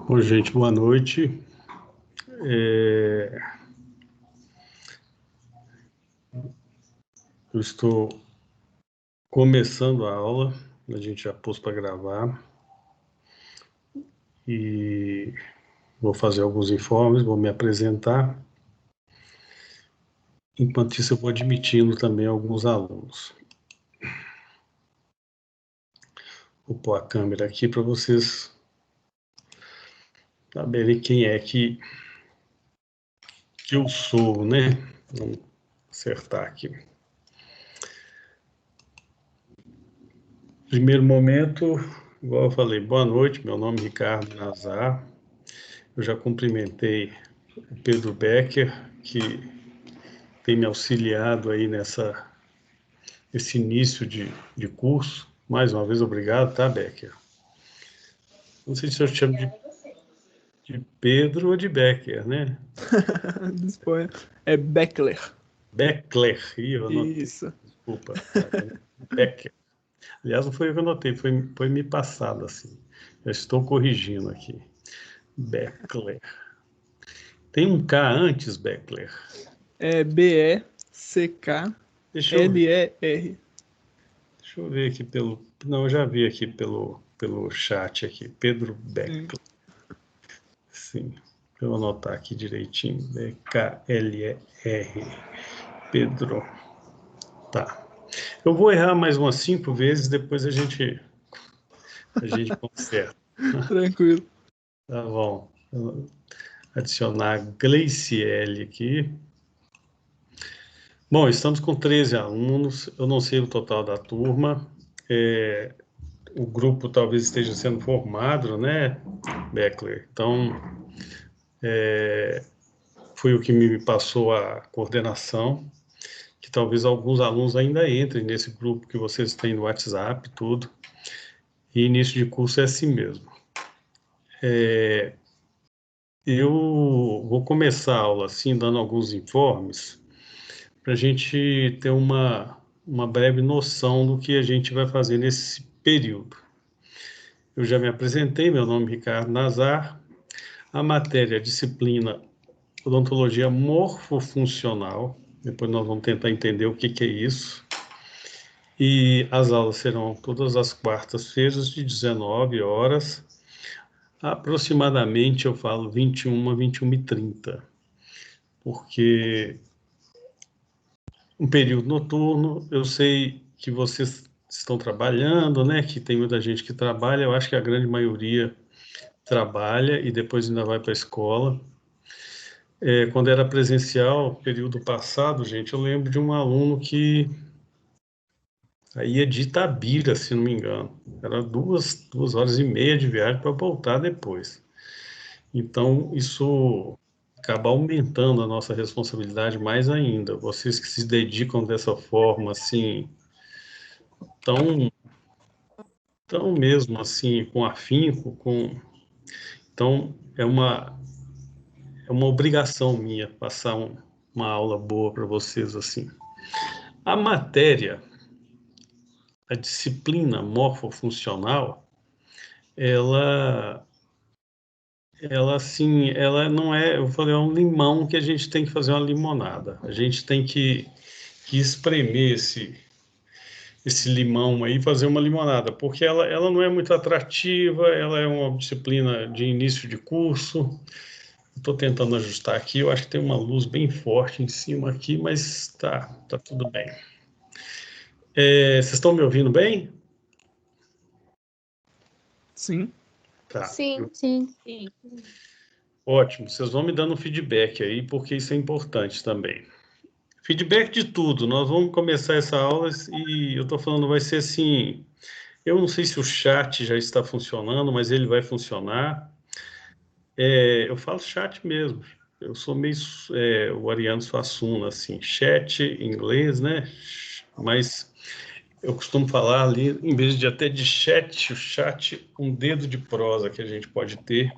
Bom, gente, boa noite. Eu estou começando a aula, a gente já pôs para gravar e vou fazer alguns informes, vou me apresentar. Enquanto isso, eu vou admitindo também alguns alunos. Vou pôr a câmera aqui para vocês saberem quem é que eu sou, né? Vamos acertar aqui. Primeiro momento, igual eu falei, boa noite, meu nome é Ricardo Nazar. Eu já cumprimentei o Pedro Becker, que tem me auxiliado aí nesse início de curso. Mais uma vez, obrigado, tá, Becker? Não sei se eu chamo de Pedro ou de Becker, né? Disponha. É Beckler. Beckler, eu anotei. Isso. Desculpa. Tá? Becker. Aliás, não foi eu que anotei, foi me passado assim. Já estou corrigindo aqui. Beckler. Tem um K antes, Beckler? É B-E-C-K-L-E-R. Deixa eu ver aqui pelo... Não, eu já vi aqui pelo chat aqui. Pedro Beckler. Sim. Deixa eu anotar aqui direitinho. B-K-L-E-R. Pedro. Tá. Eu vou errar mais umas 5 vezes, depois a gente conserta. Tranquilo. Tá bom. Vou adicionar Gleiciele aqui. Bom, estamos com 13 alunos. Eu não sei o total da turma. O grupo talvez esteja sendo formado, né, Beckler? Então, foi o que me passou a coordenação, que talvez alguns alunos ainda entrem nesse grupo que vocês têm no WhatsApp, tudo. E início de curso é assim mesmo. Eu vou começar a aula assim, dando alguns informes, para a gente ter uma breve noção do que a gente vai fazer nesse período. Eu já me apresentei, meu nome é Ricardo Nazar. A matéria, a disciplina odontologia morfofuncional. Depois nós vamos tentar entender o que é isso. E as aulas serão todas as quartas-feiras, de 19 horas. Aproximadamente, eu falo 21 a 21h30. Porque um período noturno, eu sei que vocês estão trabalhando, né? Que tem muita gente que trabalha. Eu acho que a grande maioria trabalha e depois ainda vai para a escola. Quando era presencial, período passado, gente, eu lembro de um aluno que ia de Itabira, se não me engano. Era 2 horas e meia de viagem para voltar depois. Então, isso acaba aumentando a nossa responsabilidade mais ainda. Vocês que se dedicam dessa forma, assim, tão, tão mesmo assim, com afinco, então é uma obrigação minha passar uma aula boa para vocês assim. A matéria, a disciplina morfofuncional, ela assim, ela não é, eu falei, é um limão que a gente tem que fazer uma limonada. A gente tem que espremer esse limão aí e fazer uma limonada, porque ela não é muito atrativa, ela é uma disciplina de início de curso. Estou tentando ajustar aqui, eu acho que tem uma luz bem forte em cima aqui, mas tá tudo bem. Vocês estão me ouvindo bem? Sim. Tá. Sim, sim. Ótimo, vocês vão me dando feedback aí, porque isso é importante também. Feedback de tudo, nós vamos começar essa aula e eu estou falando, vai ser assim, eu não sei se o chat já está funcionando, mas ele vai funcionar. Eu falo chat mesmo, eu sou meio o Ariano Suassuna, assim, chat em inglês, né? Mas eu costumo falar ali, em vez de até de chat, o chat, um dedo de prosa que a gente pode ter.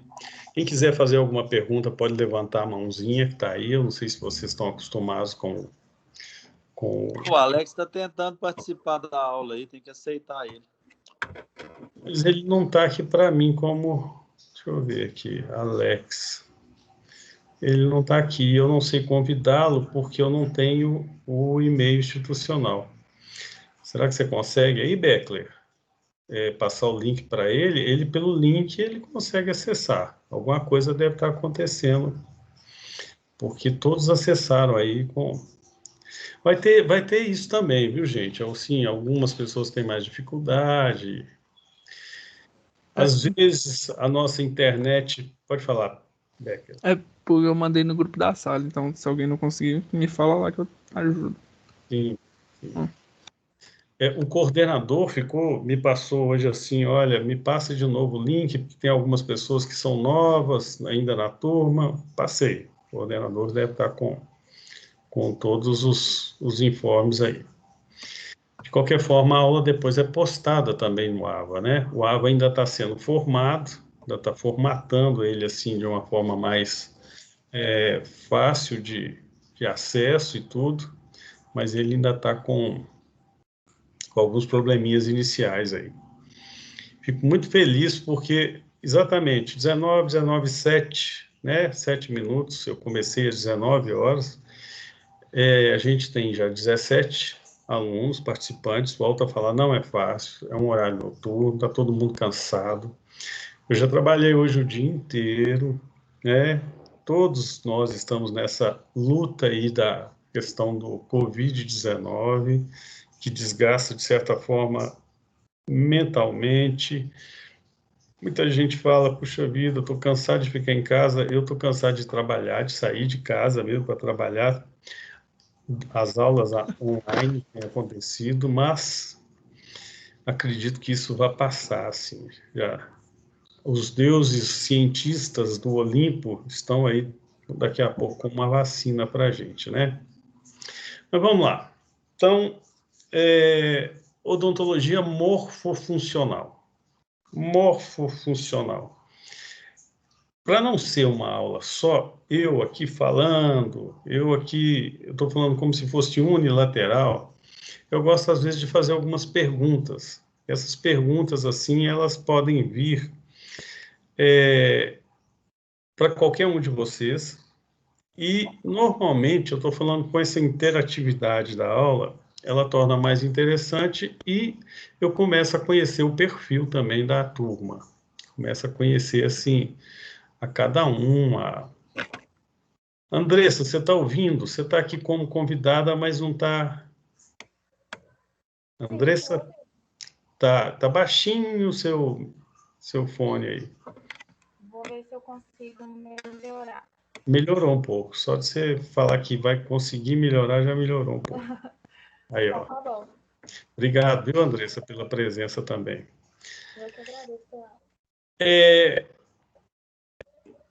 Quem quiser fazer alguma pergunta pode levantar a mãozinha que está aí. Eu não sei se vocês estão acostumados com... O Alex está tentando participar da aula aí, tem que aceitar ele. Mas ele não está aqui para mim como Deixa eu ver aqui, Alex. Ele não está aqui, eu não sei convidá-lo porque eu não tenho o e-mail institucional. Será que você consegue aí, Beckler, passar o link para ele? Ele, pelo link, ele consegue acessar. Alguma coisa deve estar acontecendo, porque todos acessaram aí com... Vai ter isso também, viu, gente? Assim, algumas pessoas têm mais dificuldade. Às vezes, a nossa internet... Pode falar, Becker. É porque eu mandei no grupo da sala, então se alguém não conseguir, me fala lá que eu ajudo. Sim. O coordenador me passou hoje assim, olha, me passa de novo o link, porque tem algumas pessoas que são novas ainda na turma. Passei. O coordenador deve estar com todos os informes aí. De qualquer forma, a aula depois é postada também no AVA, né? O AVA ainda está sendo formado, ainda está formatando ele assim de uma forma mais fácil de acesso e tudo, mas ele ainda está com alguns probleminhas iniciais aí. Fico muito feliz porque, exatamente, 19:07, né? 7 minutos, eu comecei às 19 horas, a gente tem já 17 alunos, participantes, volto a falar, não é fácil, é um horário noturno, está todo mundo cansado. Eu já trabalhei hoje o dia inteiro, né? Todos nós estamos nessa luta aí da questão do Covid-19, que desgasta, de certa forma, mentalmente. Muita gente fala, puxa vida, eu estou cansado de ficar em casa, eu estou cansado de trabalhar, de sair de casa mesmo para trabalhar. As aulas online têm acontecido, mas acredito que isso vai passar, assim, já. Os deuses cientistas do Olimpo estão aí daqui a pouco com uma vacina para a gente, né? Mas vamos lá. Então, odontologia morfofuncional. Morfofuncional. Para não ser uma aula só, eu aqui falando, eu estou falando como se fosse unilateral, eu gosto às vezes de fazer algumas perguntas. Essas perguntas, assim, elas podem vir para qualquer um de vocês, e normalmente eu estou falando com essa interatividade da aula, ela torna mais interessante e eu começo a conhecer o perfil também da turma. Começo a conhecer, assim, a cada um. Andressa, você está ouvindo? Você está aqui como convidada, mas não está... Andressa, tá baixinho o seu fone aí. Vou ver se eu consigo melhorar. Melhorou um pouco. Só de você falar que vai conseguir melhorar, já melhorou um pouco. Aí, ó. Tá bom. Obrigado, viu, Andressa, pela presença também. Eu que agradeço.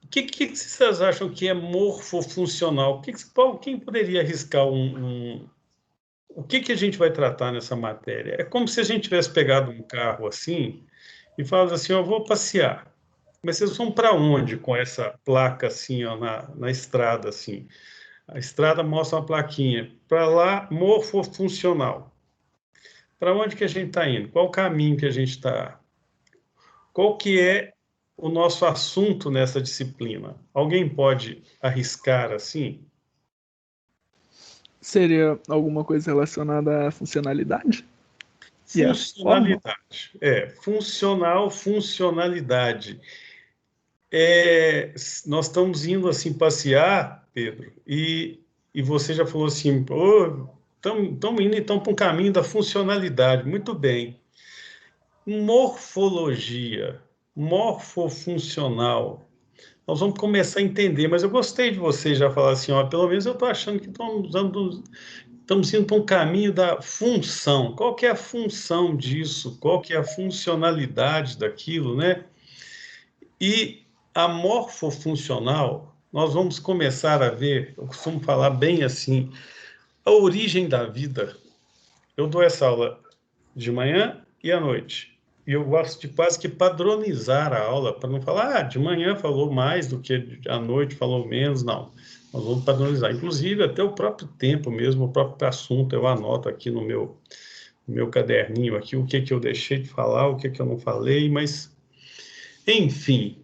O que vocês acham que é morfofuncional? Quem poderia arriscar o que a gente vai tratar nessa matéria? É como se a gente tivesse pegado um carro assim e falasse assim, eu vou passear. Mas vocês vão para onde com essa placa assim, ó, na estrada assim? A estrada mostra uma plaquinha. Para lá, morfofuncional. Para onde que a gente está indo? Qual o caminho que a gente está? Qual que é o nosso assunto nessa disciplina? Alguém pode arriscar assim? Seria alguma coisa relacionada à funcionalidade? Funcionalidade. Funcionalidade. Nós estamos indo assim passear, Pedro, e você já falou assim, estamos indo então para um caminho da funcionalidade. Muito bem. Morfologia, morfofuncional. Nós vamos começar a entender, mas eu gostei de você já falar assim, ó, pelo menos eu estou achando que estamos indo para um caminho da função. Qual que é a função disso? Qual que é a funcionalidade daquilo, né? E a morfofuncional, nós vamos começar a ver, eu costumo falar bem assim, a origem da vida. Eu dou essa aula de manhã e à noite. E eu gosto de quase que padronizar a aula, para não falar, de manhã falou mais do que à noite falou menos, não. Nós vamos padronizar. Inclusive, até o próprio tempo mesmo, o próprio assunto, eu anoto aqui no meu caderninho, aqui, o que eu deixei de falar, o que eu não falei, mas, enfim,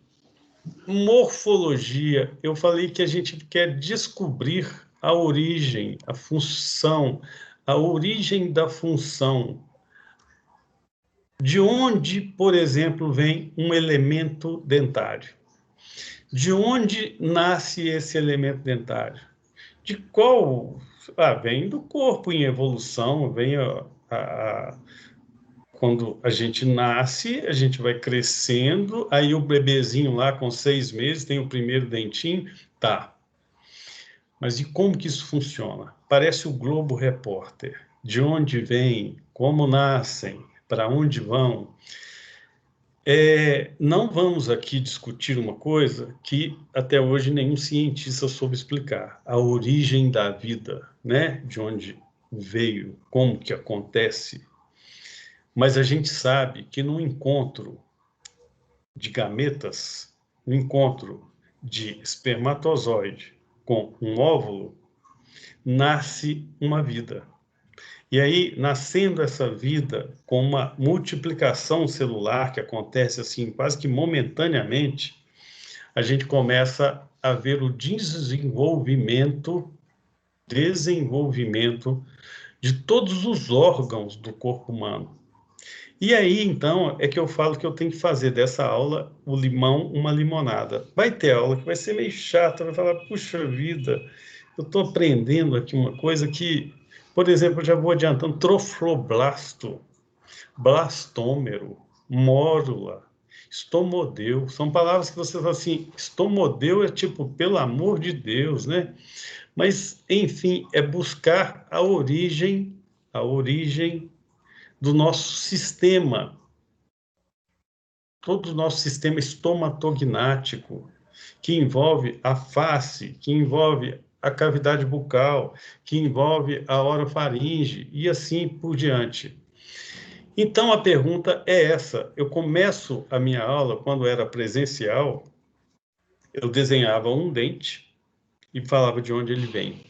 Morfologia, eu falei que a gente quer descobrir a origem, a função, a origem da função. De onde, por exemplo, vem um elemento dentário? De onde nasce esse elemento dentário? De qual? Vem do corpo em evolução, vem quando a gente nasce, a gente vai crescendo, aí o bebezinho lá com 6 meses tem o primeiro dentinho, tá. Mas e como que isso funciona? Parece o Globo Repórter. De onde vem? Como nascem? Para onde vão? Não vamos aqui discutir uma coisa que até hoje nenhum cientista soube explicar. A origem da vida, né? De onde veio, como que acontece. Mas a gente sabe que no encontro de gametas, no encontro de espermatozoide com um óvulo, nasce uma vida. E aí, nascendo essa vida com uma multiplicação celular que acontece assim quase que momentaneamente, a gente começa a ver o desenvolvimento de todos os órgãos do corpo humano. E aí, então, é que eu falo que eu tenho que fazer dessa aula o limão uma limonada. Vai ter aula que vai ser meio chata, vai falar, puxa vida, eu estou aprendendo aqui uma coisa que, por exemplo, eu já vou adiantando, trofloblasto, blastômero, mórula, estomodeu, são palavras que você fala assim, estomodeu é tipo, pelo amor de Deus, né? Mas, enfim, é buscar a origem do nosso sistema, todo o nosso sistema estomatognático, que envolve a face, que envolve a cavidade bucal, que envolve a orofaringe e assim por diante. Então, a pergunta é essa. Eu começo a minha aula, quando era presencial, eu desenhava um dente e falava de onde ele vem.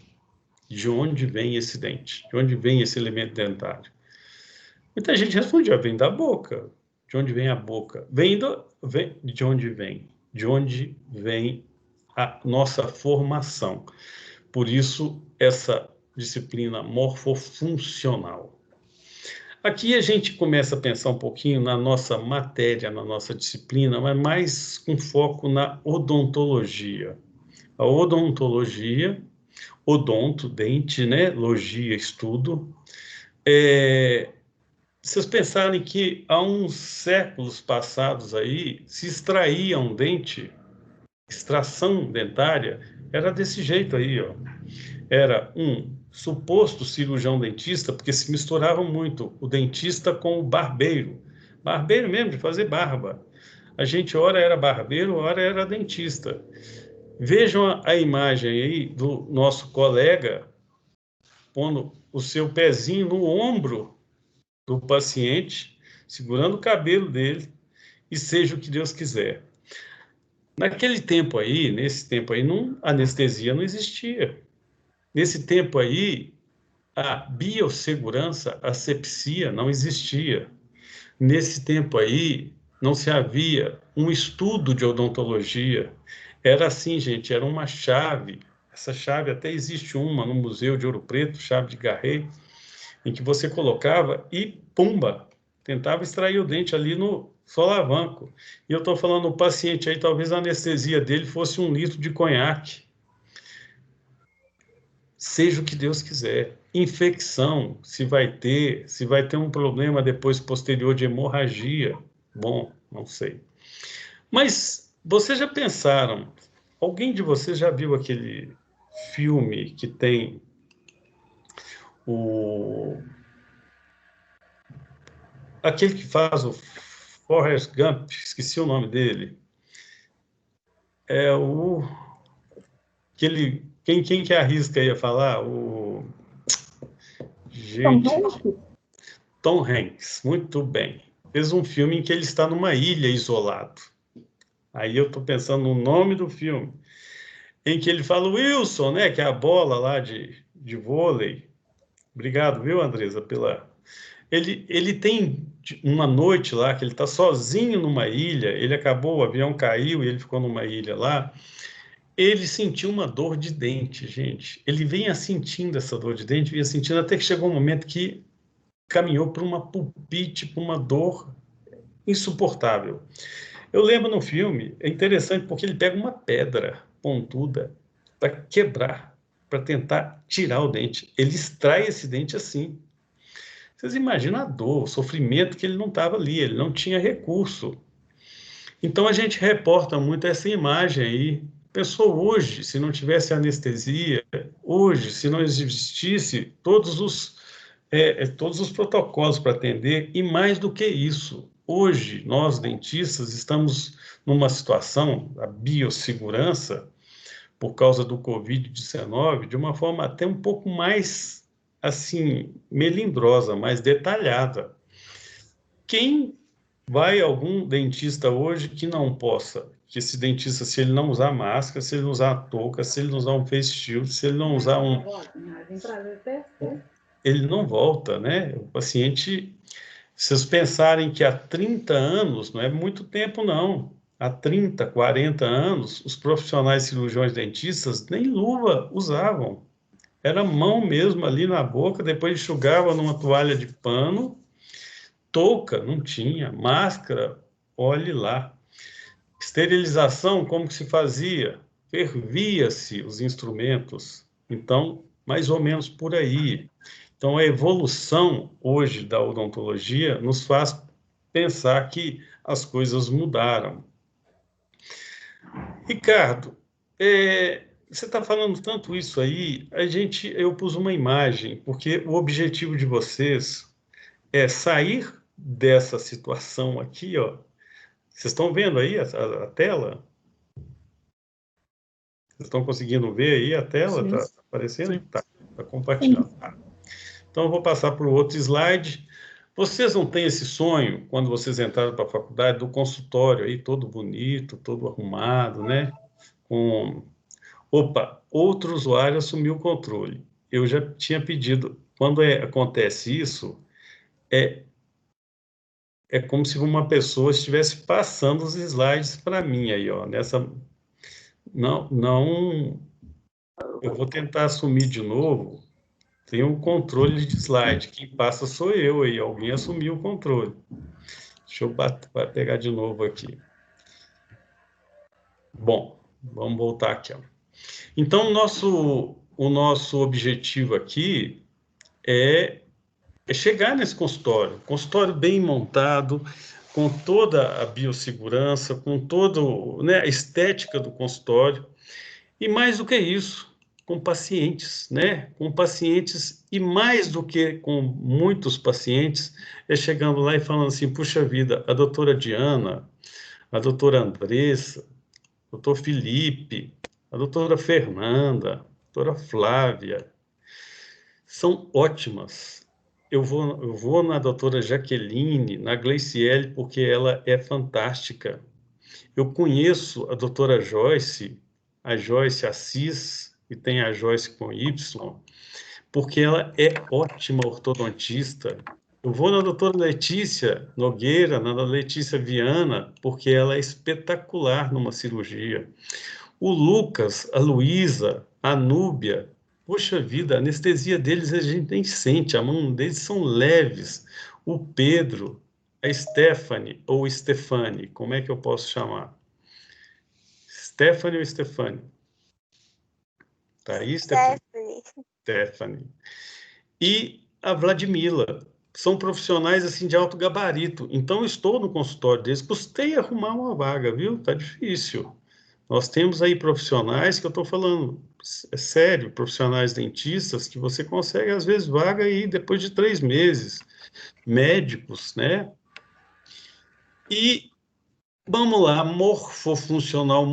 De onde vem esse dente? De onde vem esse elemento dentário? Muita gente respondia, vem da boca. De onde vem a boca? De onde vem? De onde vem a nossa formação? Por isso, essa disciplina morfofuncional. Aqui a gente começa a pensar um pouquinho na nossa matéria, na nossa disciplina, mas mais com foco na odontologia. A odontologia, odonto, dente, né? Logia, estudo. Vocês pensarem que há uns séculos passados aí, se extraía um dente, extração dentária, era desse jeito aí, ó. Era um suposto cirurgião dentista, porque se misturava muito o dentista com o barbeiro. Barbeiro mesmo, de fazer barba. A gente, ora era barbeiro, ora era dentista. Vejam a imagem aí do nosso colega pondo o seu pezinho no ombro do paciente, segurando o cabelo dele, e seja o que Deus quiser. Naquele tempo aí, nesse tempo aí, a anestesia não existia. Nesse tempo aí, a biossegurança, a asepsia não existia. Nesse tempo aí, não se havia um estudo de odontologia. Era assim, gente, era uma chave. Essa chave até existe uma no Museu de Ouro Preto, chave de Garret, em que você colocava e, pumba, tentava extrair o dente ali no solavanco. E eu estou falando, o paciente aí, talvez a anestesia dele fosse 1 litro de conhaque. Seja o que Deus quiser. Infecção, se vai ter um problema depois posterior de hemorragia. Bom, não sei. Mas vocês já pensaram, alguém de vocês já viu aquele filme que tem aquele que faz o Forrest Gump, esqueci o nome dele. É quem que arrisca ia falar? Gente, Tom Hanks, muito bem. Fez um filme em que ele está numa ilha isolado. Aí eu estou pensando no nome do filme, em que ele fala Wilson, né, que é a bola lá de vôlei. Obrigado, viu, Andresa, pela... Ele tem uma noite lá, que ele está sozinho numa ilha, ele acabou, o avião caiu e ele ficou numa ilha lá, ele sentiu uma dor de dente, gente. Ele vinha sentindo essa dor de dente, vinha sentindo até que chegou um momento que caminhou para uma pulpite, para uma dor insuportável. Eu lembro no filme, é interessante porque ele pega uma pedra pontuda para quebrar, para tentar tirar o dente. Ele extrai esse dente assim. Vocês imaginam a dor, o sofrimento que ele não estava ali, ele não tinha recurso. Então a gente reporta muito essa imagem aí. Pessoa hoje, se não tivesse anestesia, hoje, se não existisse todos os protocolos para atender, e mais do que isso, hoje nós dentistas estamos numa situação, a biossegurança, por causa do Covid-19, de uma forma até um pouco mais, assim, melindrosa, mais detalhada. Quem vai a algum dentista hoje que não possa, que esse dentista, se ele não usar máscara, se ele não usar a touca, se ele não usar um face shield, se ele não usar ele não volta, né? O paciente, se vocês pensarem que há 30 anos, não é muito tempo não, há 30, 40 anos, os profissionais cirurgiões dentistas nem luva usavam. Era mão mesmo ali na boca, depois enxugava numa toalha de pano. Touca não tinha, máscara, olhe lá. Esterilização, como que se fazia? Fervia-se os instrumentos. Então, mais ou menos por aí. Então, a evolução hoje da odontologia nos faz pensar que as coisas mudaram. Ricardo, você está falando tanto isso aí, eu pus uma imagem, porque o objetivo de vocês é sair dessa situação aqui, ó. Vocês estão vendo aí a tela? Vocês estão conseguindo ver aí a tela? Está aparecendo? Tá compartilhando. Tá. Então, eu vou passar para o outro slide. Vocês não têm esse sonho, quando vocês entraram para a faculdade, do consultório aí, todo bonito, todo arrumado, né? Opa, outro usuário assumiu o controle. Eu já tinha pedido. Quando acontece isso, é como se uma pessoa estivesse passando os slides para mim aí, ó. Não, eu vou tentar assumir de novo. Tem um controle de slide. Quem passa sou eu aí. Alguém assumiu o controle. Deixa eu pegar de novo aqui. Bom, vamos voltar aqui, ó. Então, o nosso objetivo aqui é chegar nesse consultório bem montado, com toda a biossegurança, com toda, né, a estética do consultório, e mais do que isso, com pacientes, né? Com pacientes, e mais do que com muitos pacientes, é chegando lá e falando assim, puxa vida, a doutora Diana, a doutora Andressa, o doutor Felipe, a doutora Fernanda, a doutora Flávia, são ótimas. Eu vou na doutora Jaqueline, na Gleiciele, porque ela é fantástica. Eu conheço a doutora Joyce, a Joyce Assis, e tem a Joyce com Y, porque ela é ótima ortodontista. Eu vou na doutora Letícia Nogueira, na Letícia Viana, porque ela é espetacular numa cirurgia. O Lucas, a Luísa, a Núbia, poxa vida, a anestesia deles a gente nem sente, a mão deles são leves. O Pedro, a Stephanie ou Stefani, como é que eu posso chamar? Stephanie ou Stefani? Tá aí, Stephanie? Stephanie. E a Vladimila. São profissionais assim de alto gabarito. Então, eu estou no consultório deles. Custei arrumar uma vaga, viu? Tá difícil. Nós temos aí profissionais que eu estou falando, é sério, profissionais dentistas que você consegue, às vezes, vaga aí depois de 3 meses. Médicos, né? E vamos lá, morfofuncional,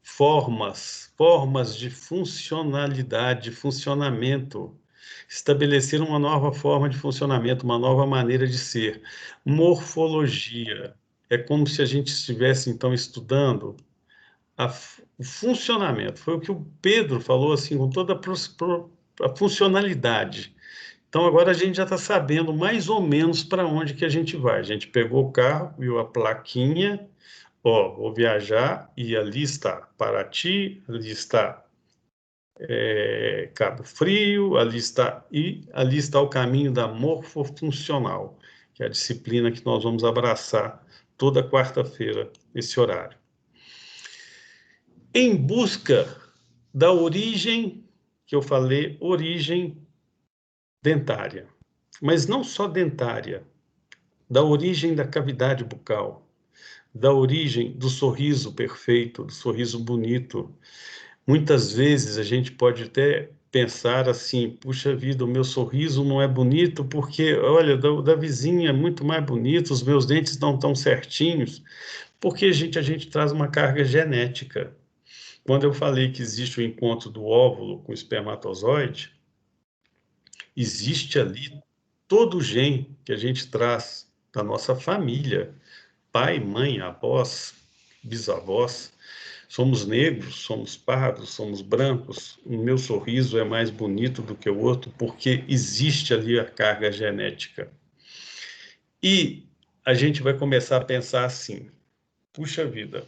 formas de funcionalidade, funcionamento. Estabelecer uma nova forma de funcionamento, uma nova maneira de ser. Morfologia. É como se a gente estivesse, então, estudando o funcionamento. Foi o que o Pedro falou, assim, com toda a funcionalidade. Então, agora a gente já está sabendo mais ou menos para onde que a gente vai. A gente pegou o carro, viu a plaquinha, ó, vou viajar, e ali está Paraty, ali está Cabo Frio, ali está o caminho da morfofuncional, que é a disciplina que nós vamos abraçar toda quarta-feira, esse horário. Em busca da origem, que eu falei, origem dentária. Mas não só dentária, da origem da cavidade bucal, da origem do sorriso perfeito, do sorriso bonito. Muitas vezes a gente pode até pensar assim, puxa vida, o meu sorriso não é bonito porque, olha, da vizinha é muito mais bonito, os meus dentes não estão certinhos, porque a gente traz uma carga genética. Quando eu falei que existe o encontro do óvulo com o espermatozoide, existe ali todo o gene que a gente traz da nossa família, pai, mãe, avós, bisavós. Somos negros, somos pardos, somos brancos. O meu sorriso é mais bonito do que o outro porque existe ali a carga genética. E a gente vai começar a pensar assim, puxa vida,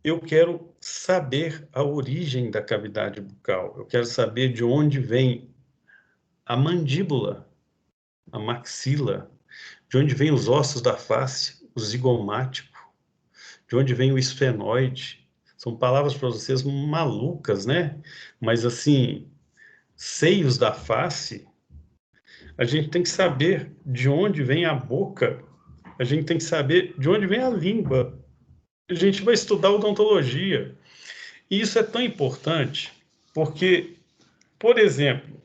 eu quero saber a origem da cavidade bucal, eu quero saber de onde vem a mandíbula, a maxila, de onde vêm os ossos da face, o zigomático, de onde vem o esfenoide. São palavras para vocês malucas, né? Mas assim, seios da face, a gente tem que saber de onde vem a boca, a gente tem que saber de onde vem a língua. A gente vai estudar odontologia. E isso é tão importante, porque, por exemplo,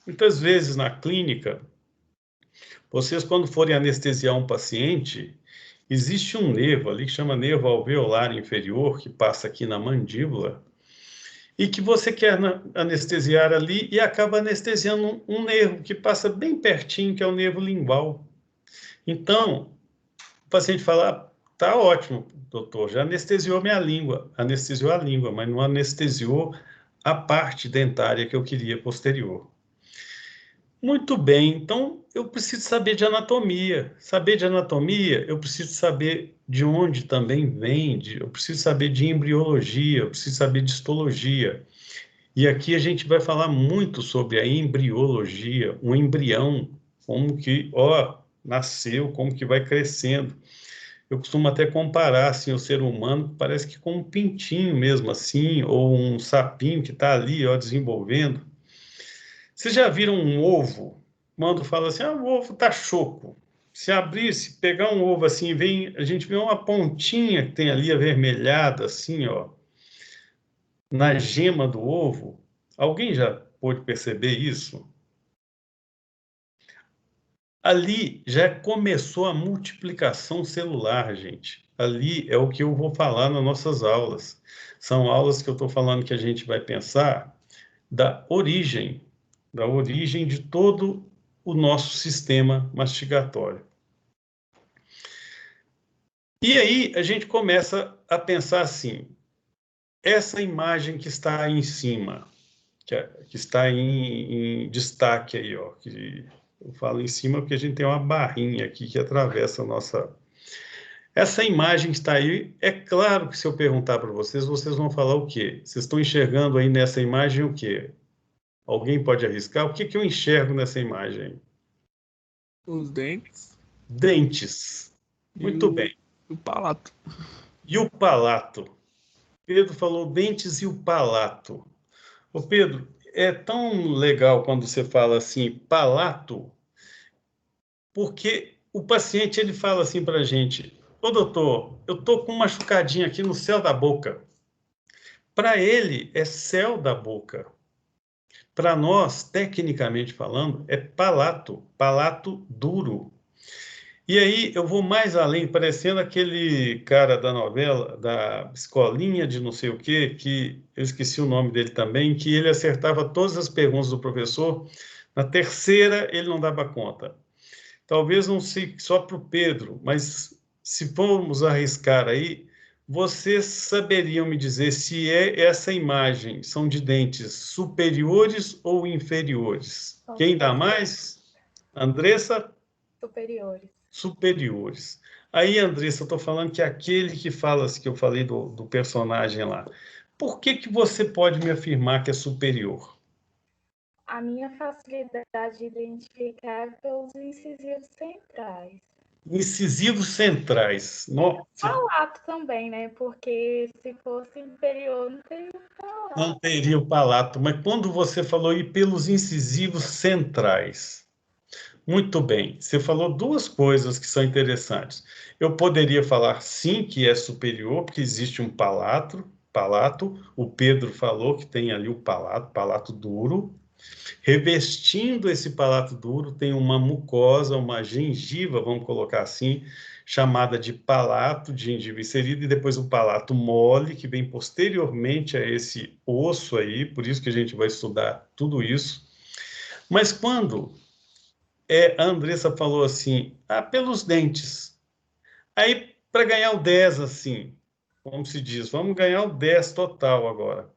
muitas vezes na clínica, vocês, quando forem anestesiar um paciente, existe um nervo ali que chama nervo alveolar inferior, que passa aqui na mandíbula, e que você quer anestesiar ali e acaba anestesiando um nervo que passa bem pertinho, que é o nervo lingual. Então, o paciente fala, tá ótimo, doutor, já anestesiou minha língua, anestesiou a língua, mas não anestesiou a parte dentária que eu queria posterior. Muito bem, então eu preciso saber de anatomia. Saber de anatomia, eu preciso saber de onde também vem, eu preciso saber de embriologia, eu preciso saber de histologia. E aqui a gente vai falar muito sobre a embriologia, um embrião, como que, ó, nasceu, como que vai crescendo. Eu costumo até comparar, assim, o ser humano, parece que com um pintinho mesmo, assim, ou um sapinho que está ali, ó, desenvolvendo. Vocês já viram um ovo? Quando fala assim, o ovo está choco. Se abrir, se pegar um ovo assim, a gente vê uma pontinha que tem ali avermelhada, assim, ó, na gema do ovo. Alguém já pôde perceber isso? Ali já começou a multiplicação celular, gente. Ali é o que eu vou falar nas nossas aulas. São aulas que eu estou falando que a gente vai pensar da origem de todo o nosso sistema mastigatório. E aí a gente começa a pensar assim, essa imagem que está aí em cima, que está em destaque aí, ó, que eu falo em cima porque a gente tem uma barrinha aqui que atravessa a nossa... Essa imagem que está aí, é claro que se eu perguntar para vocês, vocês vão falar o quê? Vocês estão enxergando aí nessa imagem o quê? Alguém pode arriscar? O que eu enxergo nessa imagem? Os dentes. Dentes. Muito bem. E o palato. E o palato? Pedro falou dentes e o palato. Ô Pedro, é tão legal quando você fala assim, palato, porque o paciente ele fala assim para a gente, ô doutor, eu tô com uma machucadinha aqui no céu da boca. Para ele é céu da boca. Para nós, tecnicamente falando, é palato, palato duro. E aí eu vou mais além, parecendo aquele cara da novela, da escolinha de não sei o quê, que eu esqueci o nome dele também, que ele acertava todas as perguntas do professor, na terceira ele não dava conta. Talvez não sei só para o Pedro, mas se formos arriscar aí, vocês saberiam me dizer se essa imagem são de dentes superiores ou inferiores? Quem dá mais? Andressa? Superiores. Superiores. Aí, Andressa, eu estou falando que aquele que fala, que eu falei do personagem lá, por que você pode me afirmar que é superior? A minha facilidade de identificar pelos incisivos centrais. Incisivos centrais. Nossa. Palato também, né? Porque se fosse inferior, não teria o palato. Não teria o palato, mas quando você falou aí pelos incisivos centrais, muito bem, você falou duas coisas que são interessantes. Eu poderia falar sim que é superior, porque existe um palato, o Pedro falou que tem ali o palato duro. Revestindo esse palato duro tem uma mucosa, uma gengiva, vamos colocar assim, chamada de palato de gengiva inserida, e depois o palato mole, que vem posteriormente a esse osso aí, por isso que a gente vai estudar tudo isso. Mas quando a Andressa falou assim, pelos dentes, aí para ganhar o 10, assim, como se diz, vamos ganhar o 10 total agora.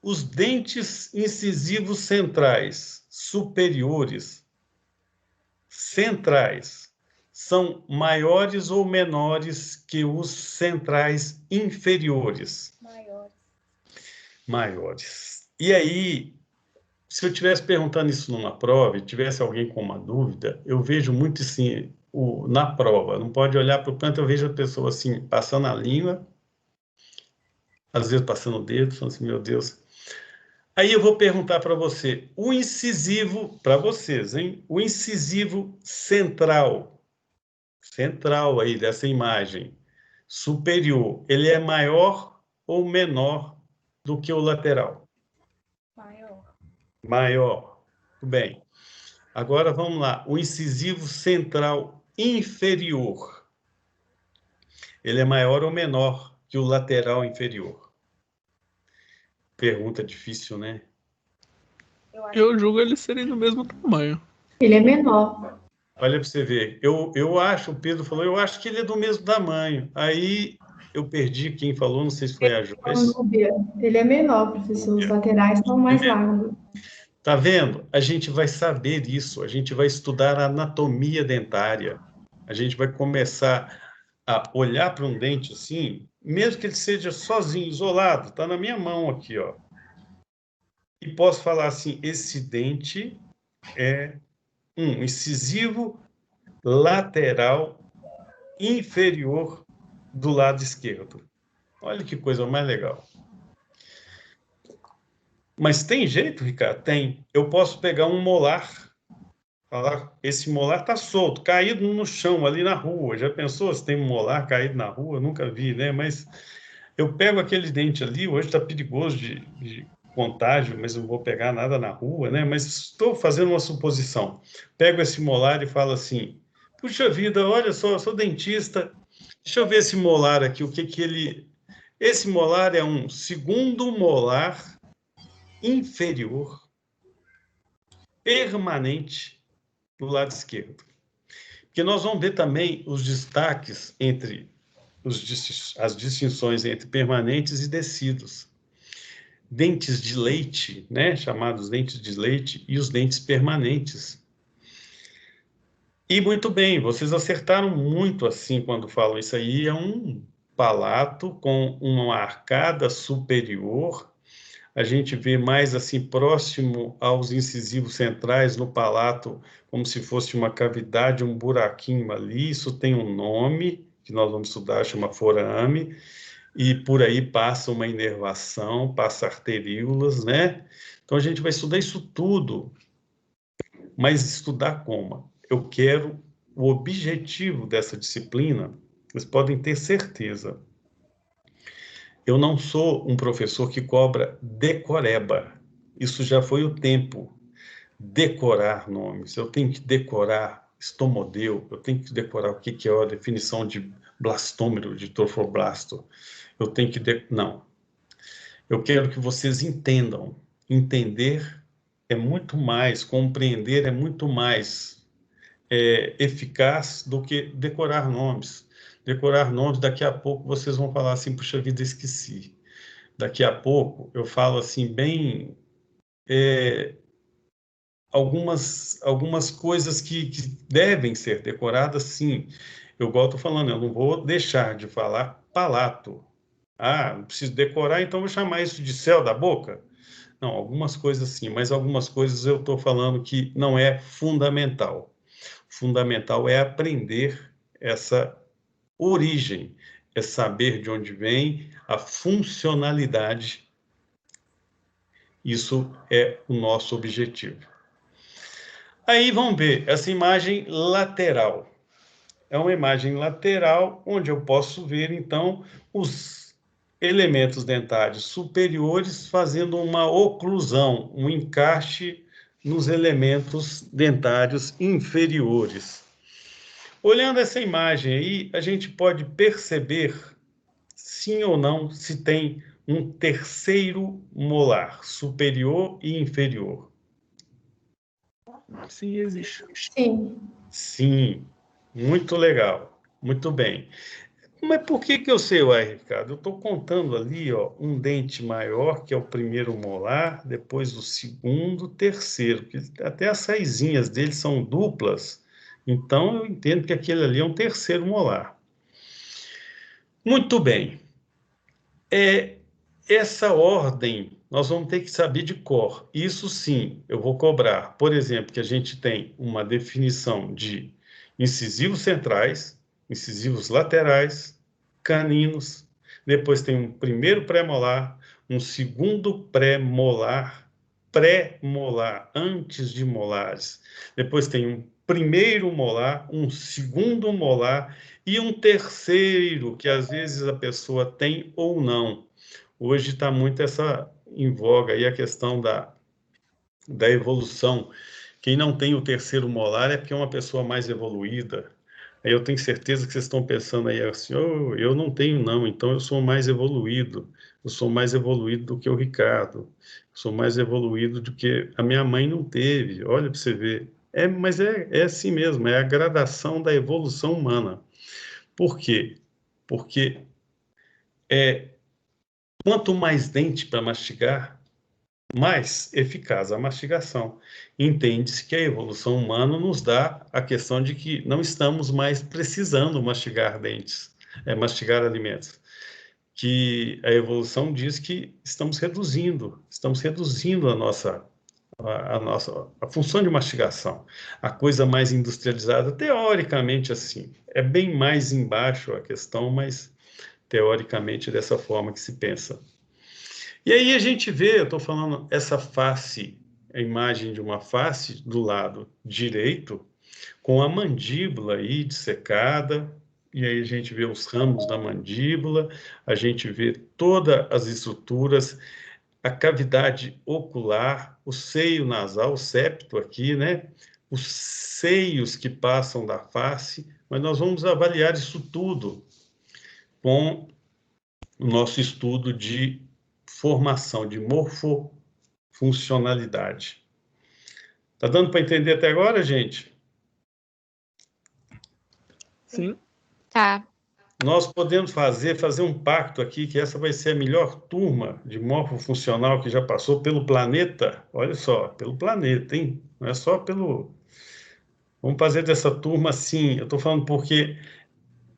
Os dentes incisivos centrais superiores, centrais, são maiores ou menores que os centrais inferiores? Maiores. Maiores. E aí, se eu estivesse perguntando isso numa prova e tivesse alguém com uma dúvida, eu vejo muito assim, na prova, não pode olhar para o canto, eu vejo a pessoa assim, passando a língua, às vezes passando o dedo, falando assim, meu Deus. Aí eu vou perguntar para você, o incisivo, para vocês, hein? O incisivo central aí dessa imagem, superior, ele é maior ou menor do que o lateral? Maior. Maior. Muito bem. Agora vamos lá. O incisivo central inferior, ele é maior ou menor que o lateral inferior? Pergunta difícil, né? Eu julgo eles serem do mesmo tamanho. Ele é menor. Olha para você ver. Eu acho, o Pedro falou, eu acho que ele é do mesmo tamanho. Aí eu perdi quem falou, não sei se foi a Joyce. Ele é menor, professor. Os laterais estão mais largos. Tá vendo? A gente vai saber isso, a gente vai estudar a anatomia dentária. A gente vai começar a olhar para um dente assim, mesmo que ele seja sozinho, isolado, tá na minha mão aqui, ó. E posso falar assim, esse dente é um incisivo lateral inferior do lado esquerdo. Olha que coisa mais legal. Mas tem jeito, Ricardo? Tem. Eu posso pegar um molar, falar, esse molar está solto, caído no chão, ali na rua. Já pensou se tem um molar caído na rua? Nunca vi, né? Mas eu pego aquele dente ali, hoje está perigoso de contágio, mas não vou pegar nada na rua, né? Mas estou fazendo uma suposição. Pego esse molar e falo assim, puxa vida, olha só, eu sou dentista, deixa eu ver esse molar aqui, o que que ele... Esse molar é um segundo molar inferior permanente do lado esquerdo. Porque nós vamos ver também os destaques entre as distinções entre permanentes e descidos. Dentes de leite, né, chamados dentes de leite, e os dentes permanentes. E muito bem, vocês acertaram muito assim quando falam isso aí, é um palato com uma arcada superior. A gente vê mais assim próximo aos incisivos centrais no palato, como se fosse uma cavidade, um buraquinho ali. Isso tem um nome que nós vamos estudar, chama forame, e por aí passa uma inervação, passa arteríolas, né? Então a gente vai estudar isso tudo, mas estudar como? Eu quero o objetivo dessa disciplina, vocês podem ter certeza. Eu não sou um professor que cobra decoreba. Isso já foi o tempo. Decorar nomes. Eu tenho que decorar estomodeu, eu tenho que decorar o que é a definição de blastômero, de trofoblasto. Eu tenho que... Não. Eu quero que vocês entendam. Entender é muito mais, compreender é muito mais eficaz do que decorar nomes. Decorar nomes, daqui a pouco vocês vão falar assim, puxa vida, esqueci. Daqui a pouco eu falo assim, bem... algumas coisas que devem ser decoradas, sim. Eu estou falando, eu não vou deixar de falar palato. Ah, não preciso decorar, então vou chamar isso de céu da boca? Não, algumas coisas sim, mas algumas coisas eu estou falando que não é fundamental. Fundamental é aprender essa origem, é saber de onde vem a funcionalidade. Isso é o nosso objetivo. Aí vamos ver essa imagem lateral. É uma imagem lateral onde eu posso ver, então, os elementos dentários superiores fazendo uma oclusão, um encaixe nos elementos dentários inferiores. Olhando essa imagem aí, a gente pode perceber, sim ou não, se tem um terceiro molar, superior e inferior. Sim, existe. Sim. Sim, muito legal, muito bem. Mas por que eu sei, Ricardo? Eu estou contando ali, ó, um dente maior, que é o primeiro molar, depois o segundo, terceiro, porque até as raizinhas dele são duplas, então eu entendo que aquele ali é um terceiro molar. Muito bem. Essa ordem nós vamos ter que saber de cor. Isso sim, eu vou cobrar. Por exemplo, que a gente tem uma definição de incisivos centrais, incisivos laterais, caninos. Depois tem um primeiro pré-molar, um segundo pré-molar, antes de molares. Depois tem um primeiro molar, um segundo molar e um terceiro, que às vezes a pessoa tem ou não. Hoje está muito em voga aí a questão da evolução. Quem não tem o terceiro molar é porque é uma pessoa mais evoluída. Aí eu tenho certeza que vocês estão pensando aí assim, oh, eu não tenho não, então eu sou mais evoluído. Eu sou mais evoluído do que o Ricardo. Eu sou mais evoluído do que a minha mãe não teve. Olha para você ver. Mas é assim mesmo, é a gradação da evolução humana. Por quê? Porque quanto mais dente para mastigar, mais eficaz a mastigação. Entende-se que a evolução humana nos dá a questão de que não estamos mais precisando mastigar dentes, mastigar alimentos. Que a evolução diz que estamos reduzindo a função de mastigação. A coisa mais industrializada, teoricamente assim, é bem mais embaixo a questão, mas teoricamente dessa forma que se pensa. E aí a gente vê, eu estou falando, essa face, a imagem de uma face do lado direito, com a mandíbula aí dissecada, e aí a gente vê os ramos da mandíbula, a gente vê todas as estruturas, a cavidade ocular, o seio nasal, o septo aqui, né? Os seios que passam da face, mas nós vamos avaliar isso tudo com o nosso estudo de formação, de morfofuncionalidade. Tá dando para entender até agora, gente? Sim. Tá. Nós podemos fazer um pacto aqui, que essa vai ser a melhor turma de morfofuncional que já passou pelo planeta. Olha só, pelo planeta, hein? Não é só pelo... Vamos fazer dessa turma assim, eu estou falando porque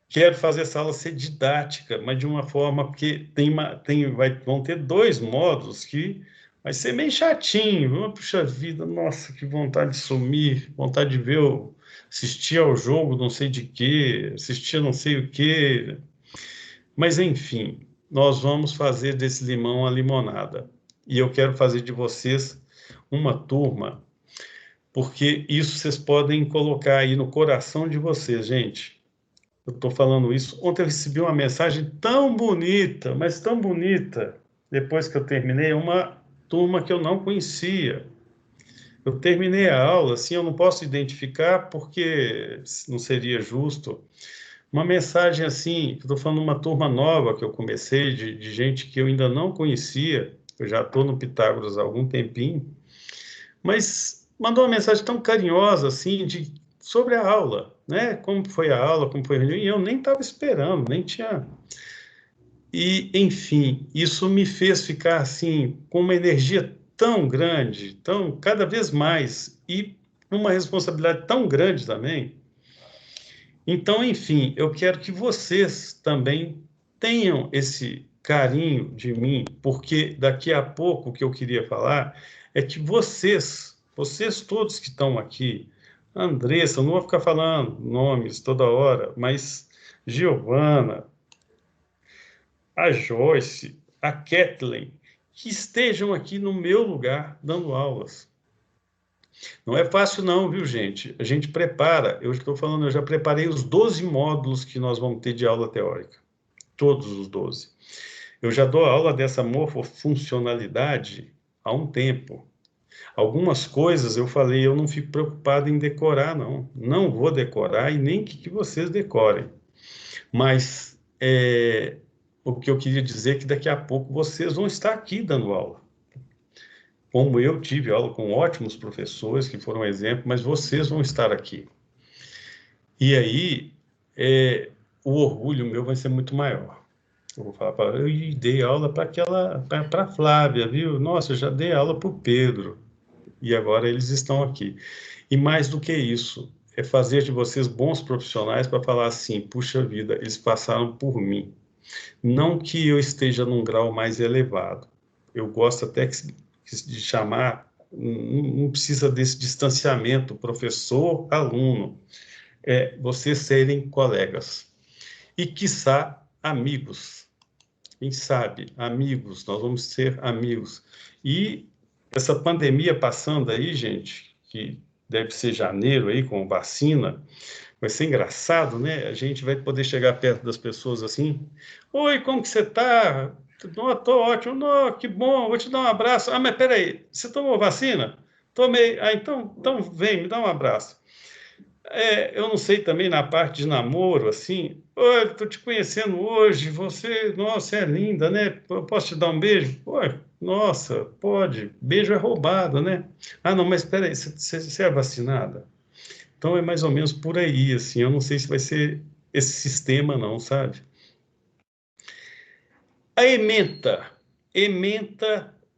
quero fazer essa aula ser didática, mas de uma forma que vão ter dois módulos que vai ser meio chatinho. Puxa vida, nossa, que vontade de sumir, vontade de ver, assistir ao jogo não sei de quê, assistir não sei o quê. Mas, enfim, nós vamos fazer desse limão a limonada. E eu quero fazer de vocês uma turma, porque isso vocês podem colocar aí no coração de vocês, gente. Eu estou falando isso. Ontem eu recebi uma mensagem tão bonita, mas tão bonita, depois que eu terminei, uma turma que eu não conhecia. Eu terminei a aula, assim, eu não posso identificar porque não seria justo. Uma mensagem assim, eu estou falando de uma turma nova que eu comecei, de gente que eu ainda não conhecia, eu já estou no Pitágoras há algum tempinho, mas mandou uma mensagem tão carinhosa, assim, sobre a aula. né? Como foi a aula, como foi a reunião, e eu nem estava esperando, nem tinha... E, enfim, isso me fez ficar, assim, com uma energia tão grande, tão, cada vez mais, e uma responsabilidade tão grande também. Então, enfim, eu quero que vocês também tenham esse carinho de mim, porque daqui a pouco o que eu queria falar é que vocês todos que estão aqui, Andressa, eu não vou ficar falando nomes toda hora, mas Giovana, a Joyce, a Kathleen, que estejam aqui no meu lugar dando aulas. Não é fácil não, viu, gente? A gente prepara, eu estou falando, eu já preparei os 12 módulos que nós vamos ter de aula teórica. Todos os 12. Eu já dou aula dessa morfofuncionalidade há um tempo. Algumas coisas eu falei, eu não fico preocupado em decorar, não. Não vou decorar e nem que vocês decorem. Mas o que eu queria dizer é que daqui a pouco vocês vão estar aqui dando aula. Como eu tive aula com ótimos professores, que foram um exemplo, mas vocês vão estar aqui. E aí, o orgulho meu vai ser muito maior. Eu vou falar para ela, eu dei aula para a Flávia, viu? Nossa, eu já dei aula para o Pedro. E agora eles estão aqui. E mais do que isso, é fazer de vocês bons profissionais para falar assim, puxa vida, eles passaram por mim. Não que eu esteja num grau mais elevado. Eu gosto até de chamar, não precisa desse distanciamento professor-aluno. Vocês serem colegas. E, quiçá, amigos. Quem sabe, amigos, nós vamos ser amigos. E essa pandemia passando aí, gente, que deve ser janeiro aí, com vacina, vai ser engraçado, né? A gente vai poder chegar perto das pessoas assim, oi, como que você está? Estou ótimo, não, que bom, vou te dar um abraço. Ah, mas peraí, você tomou vacina? Tomei. Ah, então vem, me dá um abraço. Eu não sei também na parte de namoro, assim, oi, estou te conhecendo hoje, você, nossa, é linda, né? Eu posso te dar um beijo? Oi, nossa, pode, beijo é roubado, né? Ah, não, mas espera aí, você é vacinada? Então é mais ou menos por aí, assim, eu não sei se vai ser esse sistema não, sabe? A ementa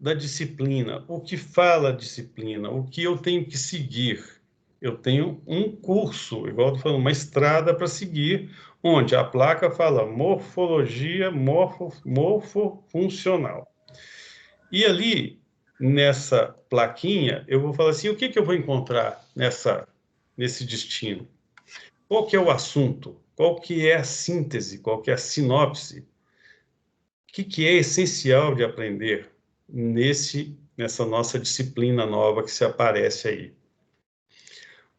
da disciplina, o que fala a disciplina, o que eu tenho que seguir. Eu tenho um curso, igual eu estou falando, uma estrada para seguir, onde a placa fala morfologia morfofuncional. E ali, nessa plaquinha, eu vou falar assim, o que eu vou encontrar nesse destino? Qual que é o assunto? Qual que é a síntese? Qual que é a sinopse? O que é essencial de aprender nessa nossa disciplina nova que se aparece aí?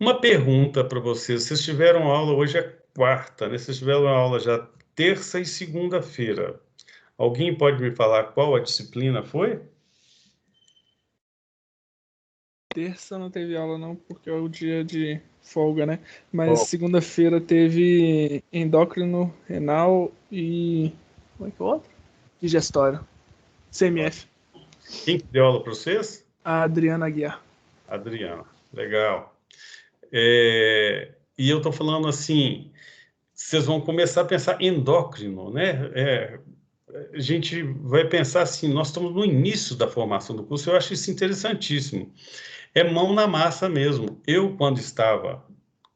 Uma pergunta para vocês. Vocês tiveram aula, hoje é quarta, né? Vocês tiveram aula já terça e segunda-feira. Alguém pode me falar qual a disciplina foi? Terça não teve aula não, porque é o dia de folga, né? Mas segunda-feira teve endócrino, renal e... como é que é o outro? Digestório. CMF. Quem deu aula para vocês? A Adriana Aguiar. Adriana, legal. E eu estou falando assim, vocês vão começar a pensar endócrino, né? A gente vai pensar assim, nós estamos no início da formação do curso, eu acho isso interessantíssimo. É mão na massa mesmo. Eu, quando estava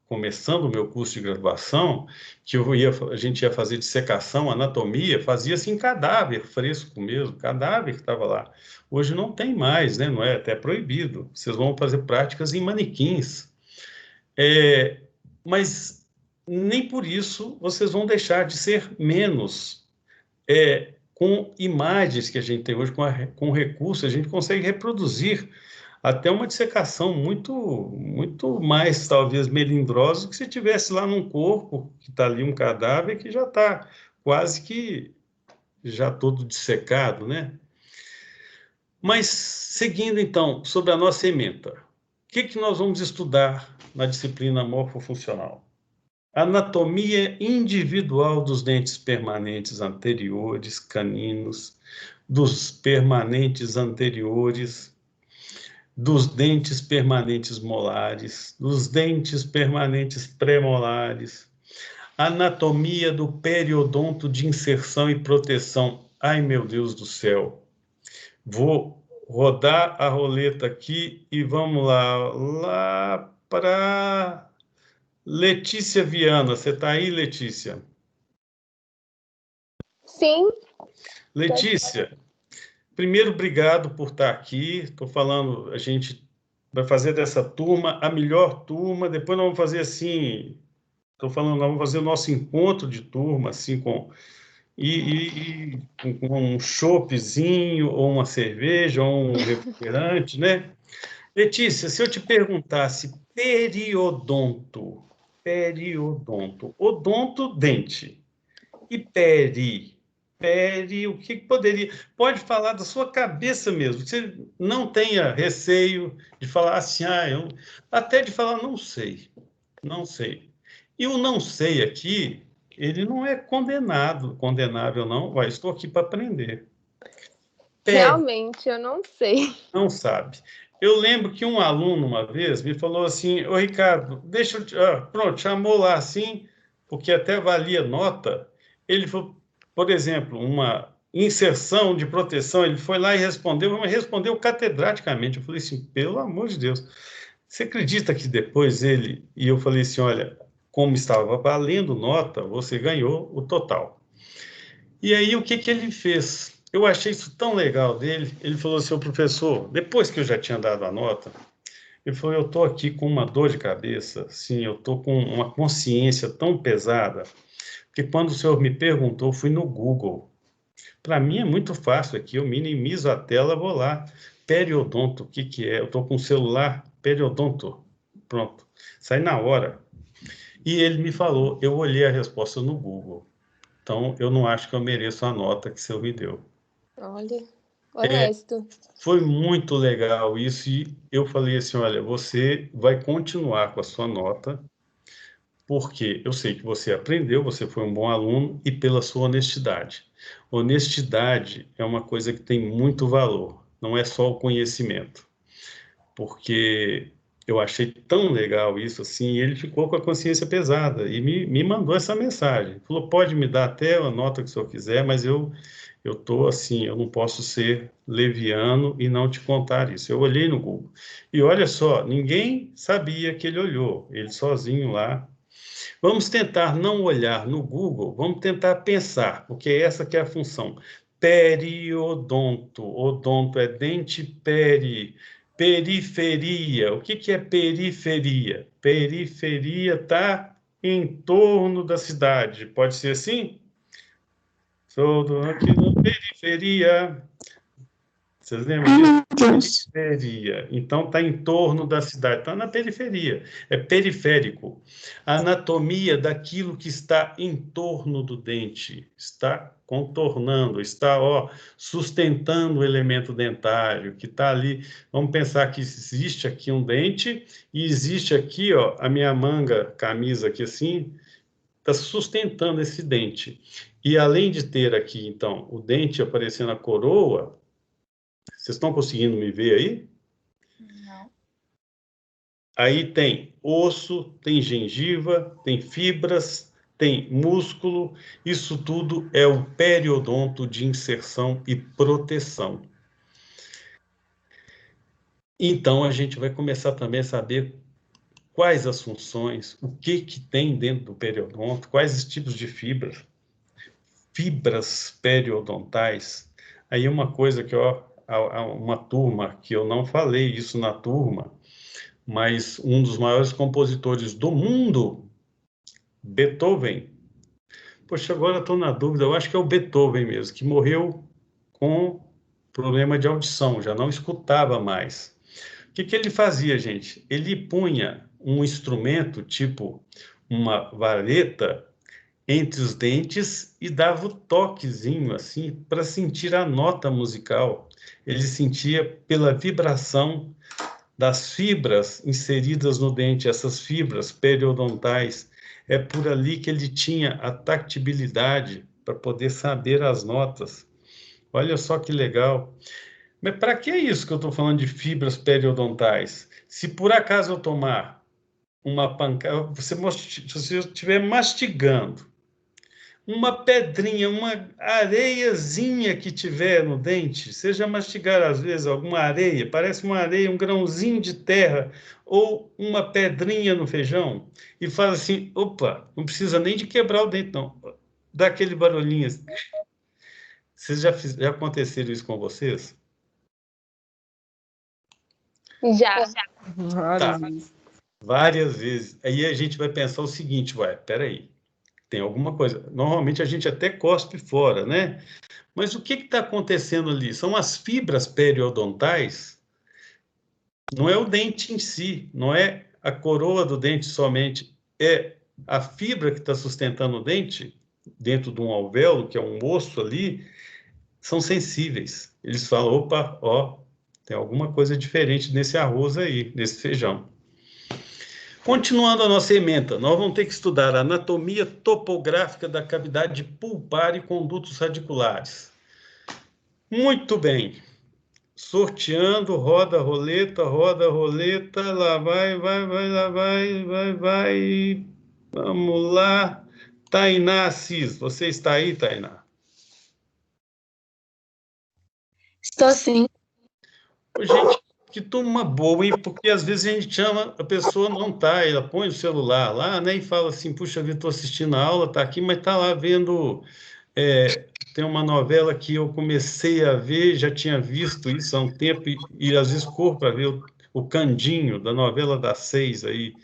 começando o meu curso de graduação, que a gente ia fazer dissecação, anatomia, fazia-se em cadáver fresco mesmo, cadáver que estava lá. Hoje não tem mais, né? Não é até proibido. Vocês vão fazer práticas em manequins. Mas nem por isso vocês vão deixar de ser menos. Com imagens que a gente tem hoje, com recursos, a gente consegue reproduzir até uma dissecação muito mais, talvez, melindrosa que se tivesse lá num corpo, que está ali um cadáver que já está quase que já todo dissecado, né? Mas, seguindo, então, sobre a nossa ementa, o que nós vamos estudar na disciplina morfofuncional? Anatomia individual dos dentes permanentes anteriores, caninos, dos permanentes anteriores, dos dentes permanentes molares, dos dentes permanentes premolares, anatomia do periodonto de inserção e proteção. Ai, meu Deus do céu. Vou rodar a roleta aqui e vamos lá para Letícia Viana. Você está aí, Letícia? Sim. Letícia, primeiro, obrigado por estar aqui. Estou falando, a gente vai fazer dessa turma a melhor turma. Depois nós vamos fazer assim, estou falando, nós vamos fazer o nosso encontro de turma, assim, com um choppzinho, ou uma cerveja, ou um refrigerante, né? Letícia, se eu te perguntasse periodonto, odonto, dente, e peri, o que poderia... Pode falar da sua cabeça mesmo, você não tenha receio de falar assim, até de falar não sei. E o não sei aqui, ele não é condenável não, estou aqui para aprender. Realmente, eu não sei. Não sabe. Eu lembro que um aluno uma vez me falou assim, ô Ricardo, deixa eu te... pronto, chamou lá assim, porque até valia nota. Ele falou, por exemplo, uma inserção de proteção, ele foi lá e respondeu, mas respondeu catedraticamente. Eu falei assim, pelo amor de Deus, você acredita que depois ele... E eu falei assim, olha, como estava valendo nota, você ganhou o total. E aí, o que ele fez? Eu achei isso tão legal dele. Ele falou assim, professor, depois que eu já tinha dado a nota, ele falou, eu estou aqui com uma dor de cabeça, sim, eu estou com uma consciência tão pesada, que quando o senhor me perguntou, eu fui no Google. Para mim é muito fácil aqui, eu minimizo a tela, vou lá. Periodonto, o que é? Eu estou com o celular, periodonto. Pronto, sai na hora. E ele me falou, eu olhei a resposta no Google. Então, eu não acho que eu mereço a nota que o senhor me deu. Olha, honesto. Foi muito legal isso, e eu falei assim, olha, você vai continuar com a sua nota, porque eu sei que você aprendeu, você foi um bom aluno, e pela sua honestidade. Honestidade é uma coisa que tem muito valor, não é só o conhecimento. Porque eu achei tão legal isso, assim, e ele ficou com a consciência pesada, e me mandou essa mensagem. Falou, pode me dar até a nota que o senhor quiser, mas eu estou assim, eu não posso ser leviano e não te contar isso. Eu olhei no Google. E olha só, ninguém sabia que ele olhou, ele sozinho lá. Vamos tentar não olhar no Google, vamos tentar pensar, porque essa que é a função. Periodonto, odonto é dente, periferia. O que é periferia? Periferia está em torno da cidade. Pode ser assim? Sou aqui na periferia. Vocês lembram disso? Periferia. Então, está em torno da cidade, está na periferia. É periférico. A anatomia daquilo que está em torno do dente. Está contornando, está sustentando o elemento dentário, que está ali. Vamos pensar que existe aqui um dente e existe aqui, a minha manga, camisa aqui assim, está sustentando esse dente. E além de ter aqui, então, o dente aparecendo a coroa, vocês estão conseguindo me ver aí? Não. Aí tem osso, tem gengiva, tem fibras, tem músculo. Isso tudo é o periodonto de inserção e proteção. Então, a gente vai começar também a saber quais as funções, o que tem dentro do periodonto, quais os tipos de fibras periodontais. Aí uma coisa que, uma turma, que eu não falei isso na turma, mas um dos maiores compositores do mundo, Beethoven. Poxa, agora estou na dúvida, eu acho que é o Beethoven mesmo, que morreu com problema de audição, já não escutava mais. O que ele fazia, gente? Ele punha um instrumento, tipo uma vareta, entre os dentes e dava o toquezinho, assim, para sentir a nota musical. Ele sentia pela vibração das fibras inseridas no dente, essas fibras periodontais. É por ali que ele tinha a tactibilidade para poder saber as notas. Olha só que legal. Mas para que é isso que eu estou falando de fibras periodontais? Se por acaso eu tomar uma pancada, se você estiver mastigando, uma pedrinha, uma areiazinha que tiver no dente, seja mastigar às vezes alguma areia, parece uma areia, um grãozinho de terra, ou uma pedrinha no feijão, e fala assim, opa, não precisa nem de quebrar o dente, não. Dá aquele barulhinho. Vocês já aconteceram isso com vocês? Já. Várias Tá, vezes. várias vezes. Aí a gente vai pensar o seguinte, peraí, tem alguma coisa. Normalmente a gente até cospe fora, né? Mas o que está acontecendo ali? São as fibras periodontais, não é o dente em si, não é a coroa do dente somente, é a fibra que está sustentando o dente, dentro de um alvéolo, que é um osso ali, são sensíveis. Eles falam, opa, ó, tem alguma coisa diferente nesse arroz aí, nesse feijão. Continuando a nossa ementa, nós vamos ter que estudar a anatomia topográfica da cavidade pulpar e condutos radiculares. Muito bem. Sorteando, roda a roleta, lá vai, vai. Vamos lá. Tainá Assis, você está aí, Tainá? Estou sim. Gente, que turma boa, hein? Porque às vezes a gente chama, a pessoa não tá, ela põe o celular lá, né, e fala assim, puxa vida, estou assistindo a aula, tá aqui, mas tá lá vendo, tem uma novela que eu comecei a ver, já tinha visto isso há um tempo, e às vezes corro para ver o Candinho, da novela das 6 aí,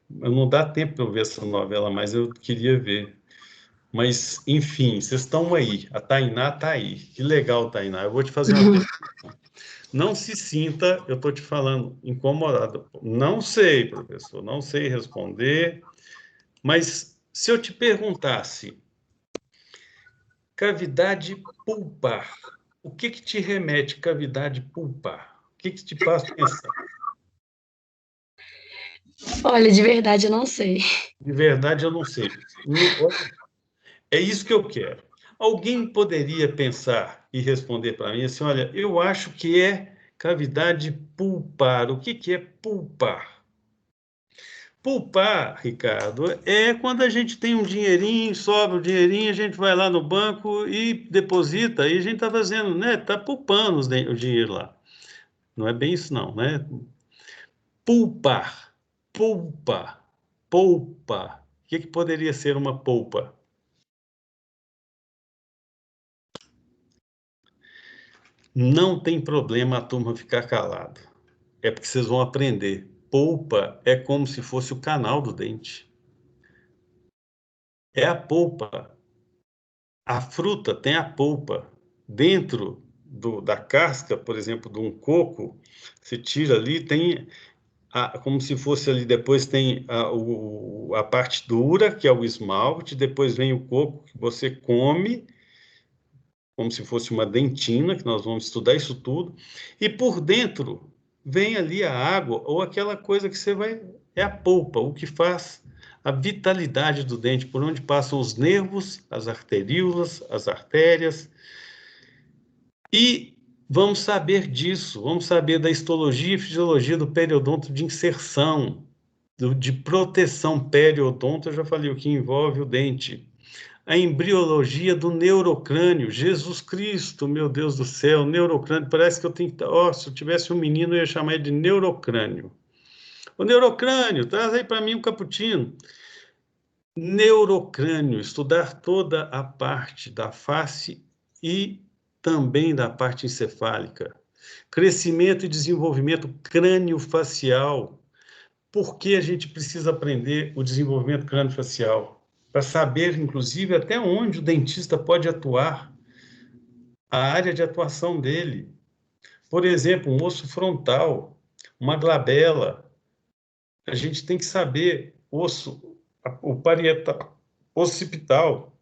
não dá tempo para eu ver essa novela, mas eu queria ver. Mas, enfim, vocês estão aí, a Tainá está aí, que legal, Tainá, eu vou te fazer uma pergunta. Não se sinta, eu estou te falando, incomodado. Não sei, professor, não sei responder, mas se eu te perguntasse, cavidade pulpar, o que te remete cavidade pulpar? O que te faz pensar? Olha, de verdade eu não sei. De verdade, eu não sei. É isso que eu quero. Alguém poderia pensar e responder para mim assim, olha, eu acho que é cavidade pulpar. O que é pulpar? Pulpar, Ricardo, é quando a gente tem um dinheirinho, sobra o dinheirinho, a gente vai lá no banco e deposita, e a gente está fazendo, né? Está poupando o dinheiro lá. Não é bem isso, não, né? Pulpar, poupa, poupa. O que poderia ser uma poupa? Não tem problema a turma ficar calada. É porque vocês vão aprender. Polpa é como se fosse o canal do dente. É a polpa. A fruta tem a polpa. Dentro da casca, por exemplo, de um coco, você tira ali, tem como se fosse ali, depois tem a parte dura, que é o esmalte, depois vem o coco que você come, como se fosse uma dentina, que nós vamos estudar isso tudo, e por dentro vem ali a água, ou aquela coisa que você vai... É a polpa, o que faz a vitalidade do dente, por onde passam os nervos, as arteríolas, as artérias. E vamos saber disso, vamos saber da histologia e fisiologia do periodonto de inserção, de proteção periodonto, eu já falei, o que envolve o dente. A embriologia do neurocrânio, Jesus Cristo, meu Deus do céu, neurocrânio, parece que eu tenho que... se eu tivesse um menino, eu ia chamar ele de neurocrânio. O neurocrânio, traz aí para mim um cappuccino. Neurocrânio, estudar toda a parte da face e também da parte encefálica. Crescimento e desenvolvimento crânio-facial. Por que a gente precisa aprender o desenvolvimento crânio-facial? Para saber, inclusive, até onde o dentista pode atuar, a área de atuação dele. Por exemplo, um osso frontal, uma glabela. A gente tem que saber o parietal, occipital.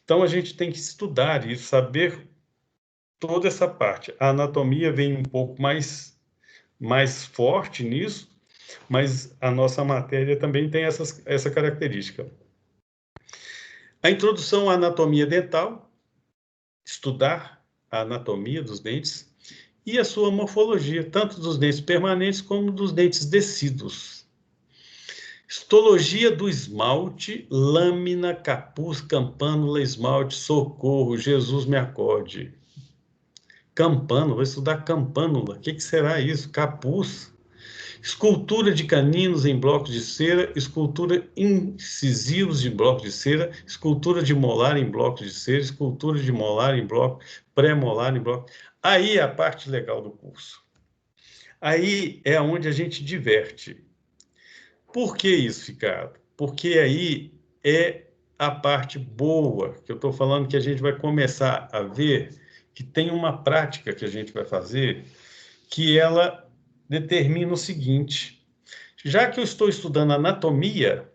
Então, a gente tem que estudar isso, saber toda essa parte. A anatomia vem um pouco mais forte nisso, mas a nossa matéria também tem essa característica. A introdução à anatomia dental, estudar a anatomia dos dentes, e a sua morfologia, tanto dos dentes permanentes como dos dentes decíduos. Histologia do esmalte, lâmina, capuz, campânula, esmalte, socorro, Jesus me acorde. Campânula, vou estudar campânula. O que será isso? Capuz. Escultura de caninos em blocos de cera, escultura incisivos em blocos de cera, escultura de molar em blocos de cera, escultura de molar em bloco, pré-molar em bloco. Aí é a parte legal do curso. Aí é onde a gente diverte. Por que isso, Ricardo? Porque aí é a parte boa, que eu estou falando que a gente vai começar a ver que tem uma prática que a gente vai fazer, que ela determina o seguinte: já que eu estou estudando anatomia,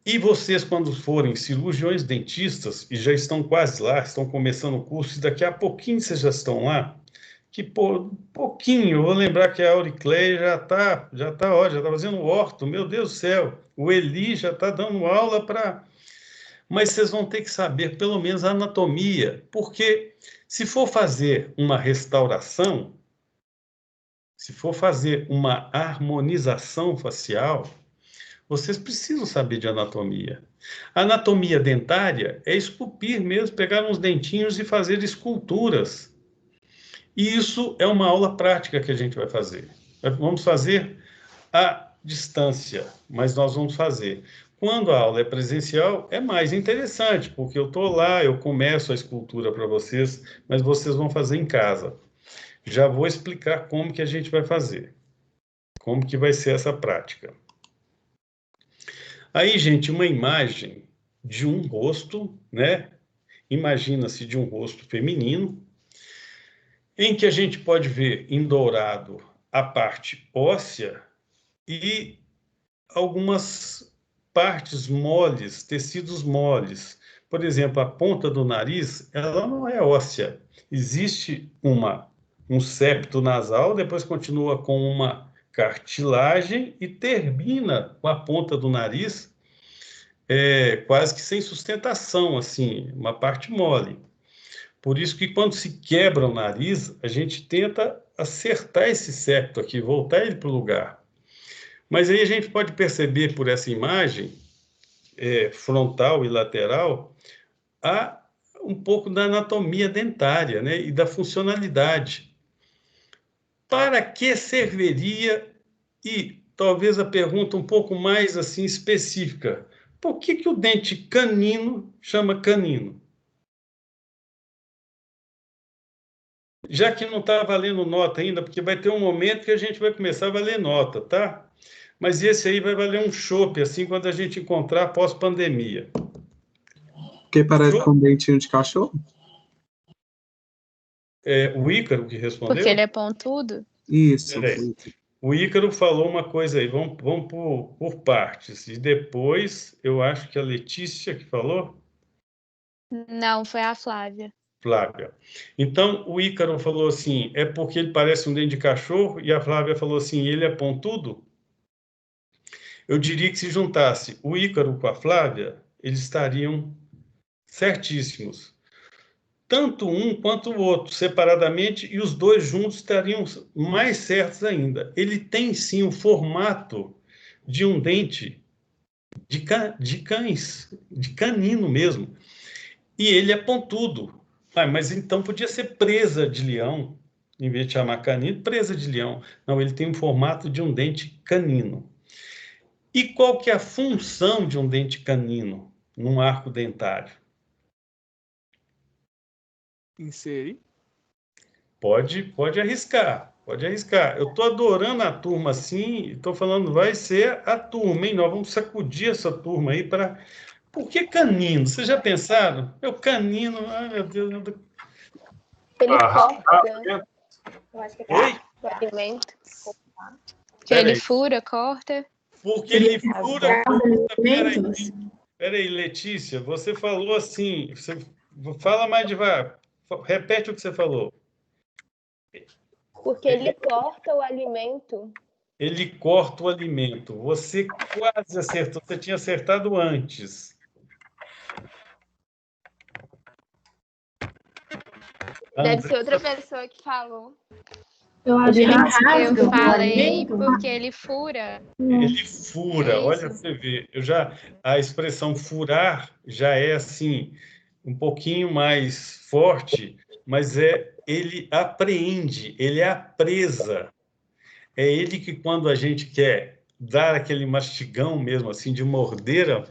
e vocês, quando forem cirurgiões dentistas, e já estão quase lá, estão começando o curso, e daqui a pouquinho vocês já estão lá, que pouquinho, eu vou lembrar que a Auricleia já tá fazendo orto, meu Deus do céu, o Eli já está dando aula para... Mas vocês vão ter que saber pelo menos a anatomia, porque se for fazer uma restauração, se for fazer uma harmonização facial, vocês precisam saber de anatomia. A anatomia dentária é esculpir mesmo, pegar uns dentinhos e fazer esculturas. E isso é uma aula prática que a gente vai fazer. Vamos fazer à distância, mas nós vamos fazer. Quando a aula é presencial, é mais interessante, porque eu estou lá, eu começo a escultura para vocês, mas vocês vão fazer em casa. Já vou explicar como que a gente vai fazer, como que vai ser essa prática. Aí, gente, uma imagem de um rosto, né? Imagina-se de um rosto feminino, em que a gente pode ver em dourado a parte óssea e algumas partes moles, tecidos moles. Por exemplo, a ponta do nariz, ela não é óssea. Existe um septo nasal, depois continua com uma cartilagem e termina com a ponta do nariz quase que sem sustentação, assim, uma parte mole. Por isso que quando se quebra o nariz, a gente tenta acertar esse septo aqui, voltar ele para o lugar. Mas aí a gente pode perceber por essa imagem frontal e lateral um pouco da anatomia dentária, né, e da funcionalidade. Para que serviria, e talvez a pergunta um pouco mais assim específica, por que o dente canino chama canino? Já que não está valendo nota ainda, porque vai ter um momento que a gente vai começar a valer nota, tá? Mas esse aí vai valer um chopp, assim, quando a gente encontrar pós-pandemia. Porque parece com um dentinho de cachorro? O Ícaro que respondeu? Porque ele é pontudo? Isso. O Ícaro falou uma coisa aí, vamos por partes. E depois, eu acho que a Letícia que falou? Não, foi a Flávia. Flávia. Então, o Ícaro falou assim, é porque ele parece um dente de cachorro, e a Flávia falou assim, ele é pontudo? Eu diria que se juntasse o Ícaro com a Flávia, eles estariam certíssimos. Tanto um quanto o outro, separadamente, e os dois juntos estariam mais certos ainda. Ele tem, sim, o formato de um dente de cães, de canino mesmo. E ele é pontudo. Mas então podia ser presa de leão, em vez de chamar canino, presa de leão. Não, ele tem o formato de um dente canino. E qual que é a função de um dente canino num arco dentário? Inserir? Pode arriscar, pode arriscar. Eu estou adorando a turma assim, estou falando, vai ser a turma, hein? Nós vamos sacudir essa turma aí para... Por que canino? Vocês já pensaram? É o canino, ai meu Deus. Ele corta. Eu acho que Oi? O alimento. Que Pera ele aí. fura, corta. Porque ele fura... Alimentos? Peraí, Letícia, você falou assim, você fala mais devagar, repete o que você falou. Porque ele corta o alimento. Ele corta o alimento. Você quase acertou, você tinha acertado antes. Deve ser outra pessoa que falou. Eu acho que Eu falei porque ele fura. Ele fura, É olha, isso? você vê. A expressão furar já é assim, um pouquinho mais forte, mas ele apreende, ele é a presa. É ele que, quando a gente quer dar aquele mastigão mesmo, assim, de morder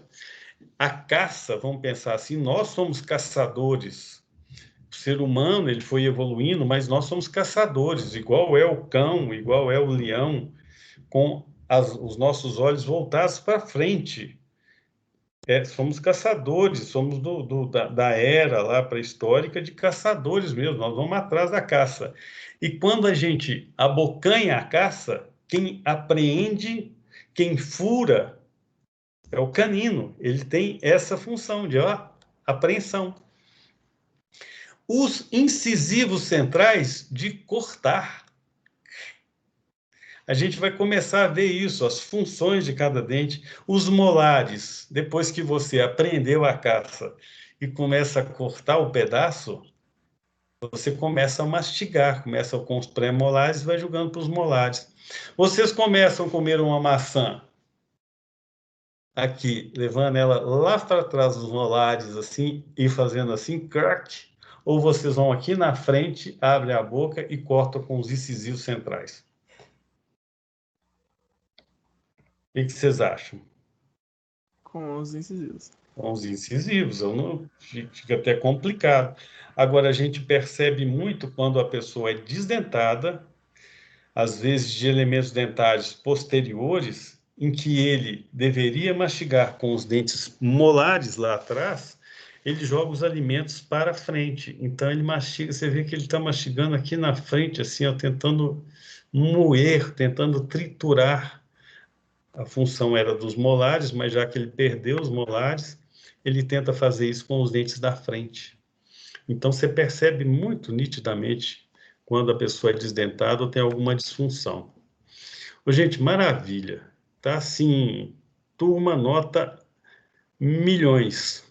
a caça, vamos pensar assim, nós somos caçadores. O ser humano, ele foi evoluindo, mas nós somos caçadores, igual é o cão, igual é o leão, com os nossos olhos voltados para frente. Somos caçadores, somos da era lá pré-histórica de caçadores mesmo, nós vamos atrás da caça. E quando a gente abocanha a caça, quem apreende, quem fura, é o canino. Ele tem essa função de apreensão. Os incisivos centrais de cortar. A gente vai começar a ver isso, as funções de cada dente. Os molares, depois que você aprendeu a caça e começa a cortar o pedaço, você começa a mastigar, começa com os pré-molares e vai jogando para os molares. Vocês começam a comer uma maçã aqui, levando ela lá para trás dos molares, assim, e fazendo assim, crack, ou vocês vão aqui na frente, abrem a boca e cortam com os incisivos centrais. O que vocês acham? Com os incisivos. Com os incisivos, fica até complicado. Agora, a gente percebe muito quando a pessoa é desdentada, às vezes de elementos dentários posteriores, em que ele deveria mastigar com os dentes molares lá atrás, ele joga os alimentos para frente. Então, ele mastiga, você vê que ele está mastigando aqui na frente, assim, ó, tentando moer, tentando triturar. A função era dos molares, mas já que ele perdeu os molares, ele tenta fazer isso com os dentes da frente. Então, você percebe muito nitidamente quando a pessoa é desdentada ou tem alguma disfunção. Ô, gente, maravilha. Tá assim, turma, nota milhões.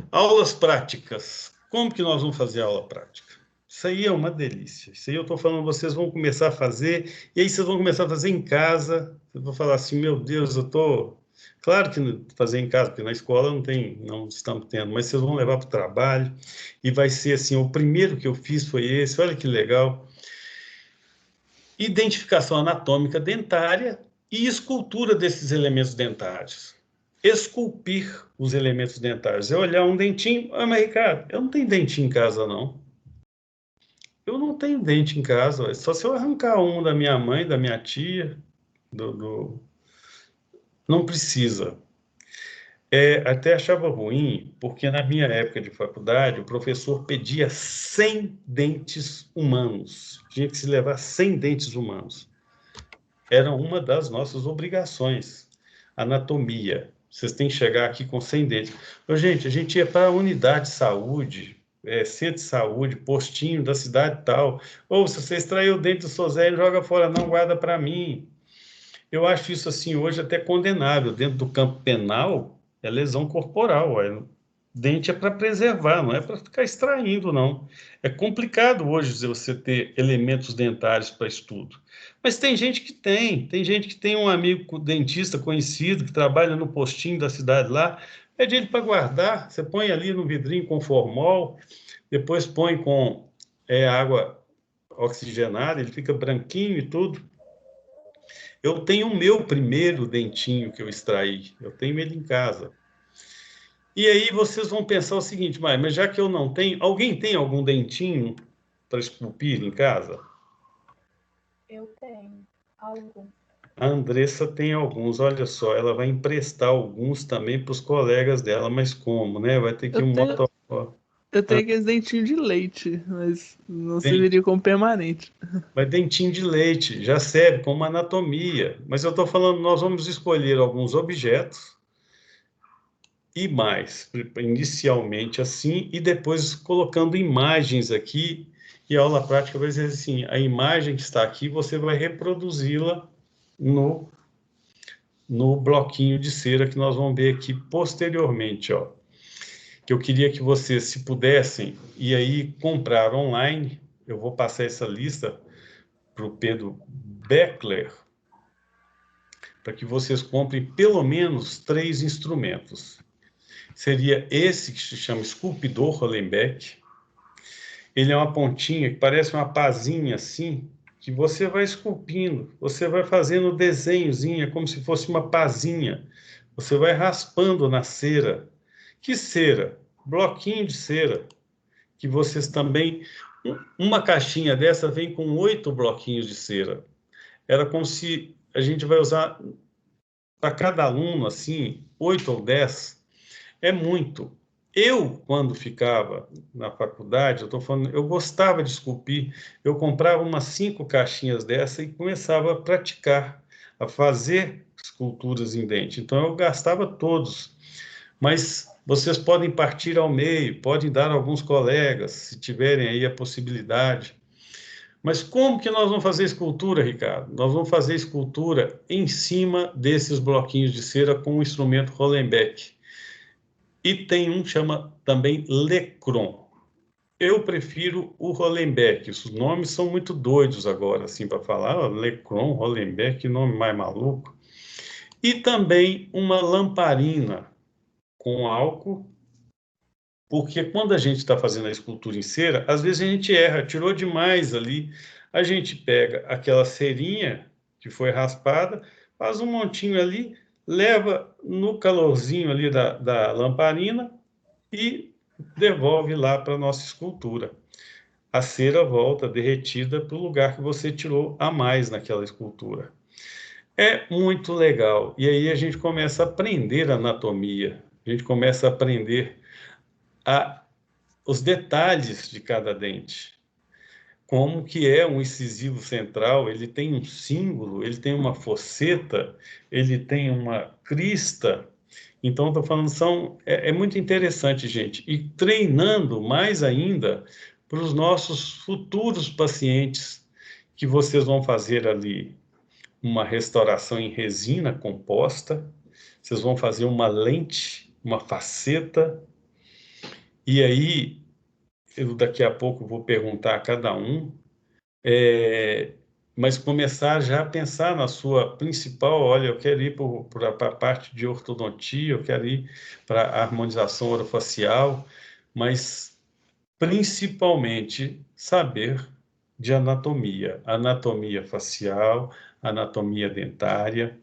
Aulas práticas. Como que nós vamos fazer a aula prática? Isso aí é uma delícia. Isso aí eu estou falando, vocês vão começar a fazer, e aí vocês vão começar a fazer em casa. Eu vou falar assim, meu Deus, eu estou... Claro que fazer em casa, porque na escola não estamos tendo, mas vocês vão levar para o trabalho, e vai ser assim, o primeiro que eu fiz foi esse, olha que legal. Identificação anatômica dentária e escultura desses elementos dentários. Esculpir os elementos dentários. É olhar um dentinho, mas Ricardo, eu não tenho dentinho em casa, não. Eu não tenho dente em casa, só se eu arrancar um da minha mãe, da minha tia, não precisa. Até achava ruim, porque na minha época de faculdade, o professor pedia 100 dentes humanos. Tinha que se levar 100 dentes humanos. Era uma das nossas obrigações. Anatomia. Vocês têm que chegar aqui com 100 dentes. Gente, a gente ia para a unidade de saúde, centro de saúde, postinho da cidade tal. Ou se você extraiu o dente do Sozé, joga fora, não, guarda para mim. Eu acho isso, assim, hoje até condenável. Dentro do campo penal, é lesão corporal. Dente é para preservar, não é para ficar extraindo, não. É complicado hoje você ter elementos dentários para estudo. Mas tem gente que tem um amigo dentista conhecido que trabalha no postinho da cidade lá, pede ele para guardar, você põe ali no vidrinho com formol, depois põe com água oxigenada, ele fica branquinho e tudo. Eu tenho o meu primeiro dentinho que eu extraí, eu tenho ele em casa. E aí vocês vão pensar o seguinte, mas já que eu não tenho, alguém tem algum dentinho para esculpir em casa? Eu tenho alguns. A Andressa tem alguns, olha só, ela vai emprestar alguns também para os colegas dela, mas como, né? Vai ter que ir um motociclo. Eu tenho aqueles dentinhos de leite, mas não serviria como permanente. Mas dentinho de leite já serve como anatomia. Mas eu estou falando, nós vamos escolher alguns objetos e mais, inicialmente assim, e depois colocando imagens aqui, e a aula prática vai dizer assim, a imagem que está aqui, você vai reproduzi-la no bloquinho de cera que nós vamos ver aqui posteriormente, ó. que eu queria que vocês, se pudessem, e aí comprar online. Eu vou passar essa lista para o Pedro Beckler, para que vocês comprem pelo menos 3 instrumentos. Seria esse que se chama esculpidor Hollenbeck. Ele é uma pontinha que parece uma pazinha assim, que você vai esculpindo, você vai fazendo desenhozinho, como se fosse uma pazinha. Você vai raspando na cera. Que cera? Bloquinho de cera. Que vocês também... Uma caixinha dessa vem com 8 bloquinhos de cera. Era como se a gente vai usar para cada aluno, assim, 8 ou 10. É muito. Eu, quando ficava na faculdade, eu estou falando, eu gostava de esculpir, eu comprava umas 5 caixinhas dessa e começava a praticar, a fazer esculturas em dente. Então, eu gastava todos. Mas vocês podem partir ao meio, podem dar a alguns colegas, se tiverem aí a possibilidade. Mas como que nós vamos fazer escultura, Ricardo? Nós vamos fazer escultura em cima desses bloquinhos de cera com o instrumento Hollenbeck. E tem um que chama também Lecron. Eu prefiro o Hollenbeck. Os nomes são muito doidos agora, assim, para falar. Lecron, Hollenbeck, que nome mais maluco. E também uma lamparina com álcool, porque quando a gente está fazendo a escultura em cera, às vezes a gente erra, tirou demais ali. A gente pega aquela cerinha que foi raspada, faz um montinho ali, leva no calorzinho ali da lamparina e devolve lá para a nossa escultura. A cera volta derretida para o lugar que você tirou a mais naquela escultura. É muito legal. E aí a gente começa a aprender anatomia, a gente começa a aprender os detalhes de cada dente. Como que é um incisivo central, ele tem um símbolo, ele tem uma fosseta, ele tem uma crista. Então, estou falando, é muito interessante, gente. E treinando mais ainda para os nossos futuros pacientes, que vocês vão fazer ali uma restauração em resina composta, vocês vão fazer uma lente, uma faceta, e aí, eu daqui a pouco vou perguntar a cada um, mas começar já a pensar na sua principal, olha, eu quero ir para a parte de ortodontia, eu quero ir para a harmonização orofacial, mas principalmente saber de anatomia, anatomia facial, anatomia dentária.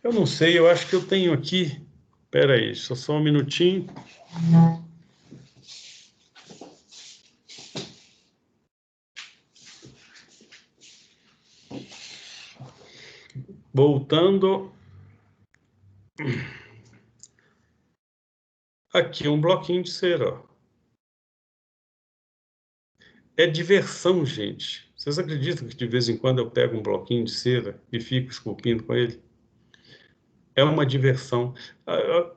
Eu não sei, eu acho que eu tenho aqui, espera aí, só um minutinho. Voltando. Aqui um bloquinho de cera, ó. É diversão, gente. Vocês acreditam que de vez em quando eu pego um bloquinho de cera e fico esculpindo com ele? É uma diversão.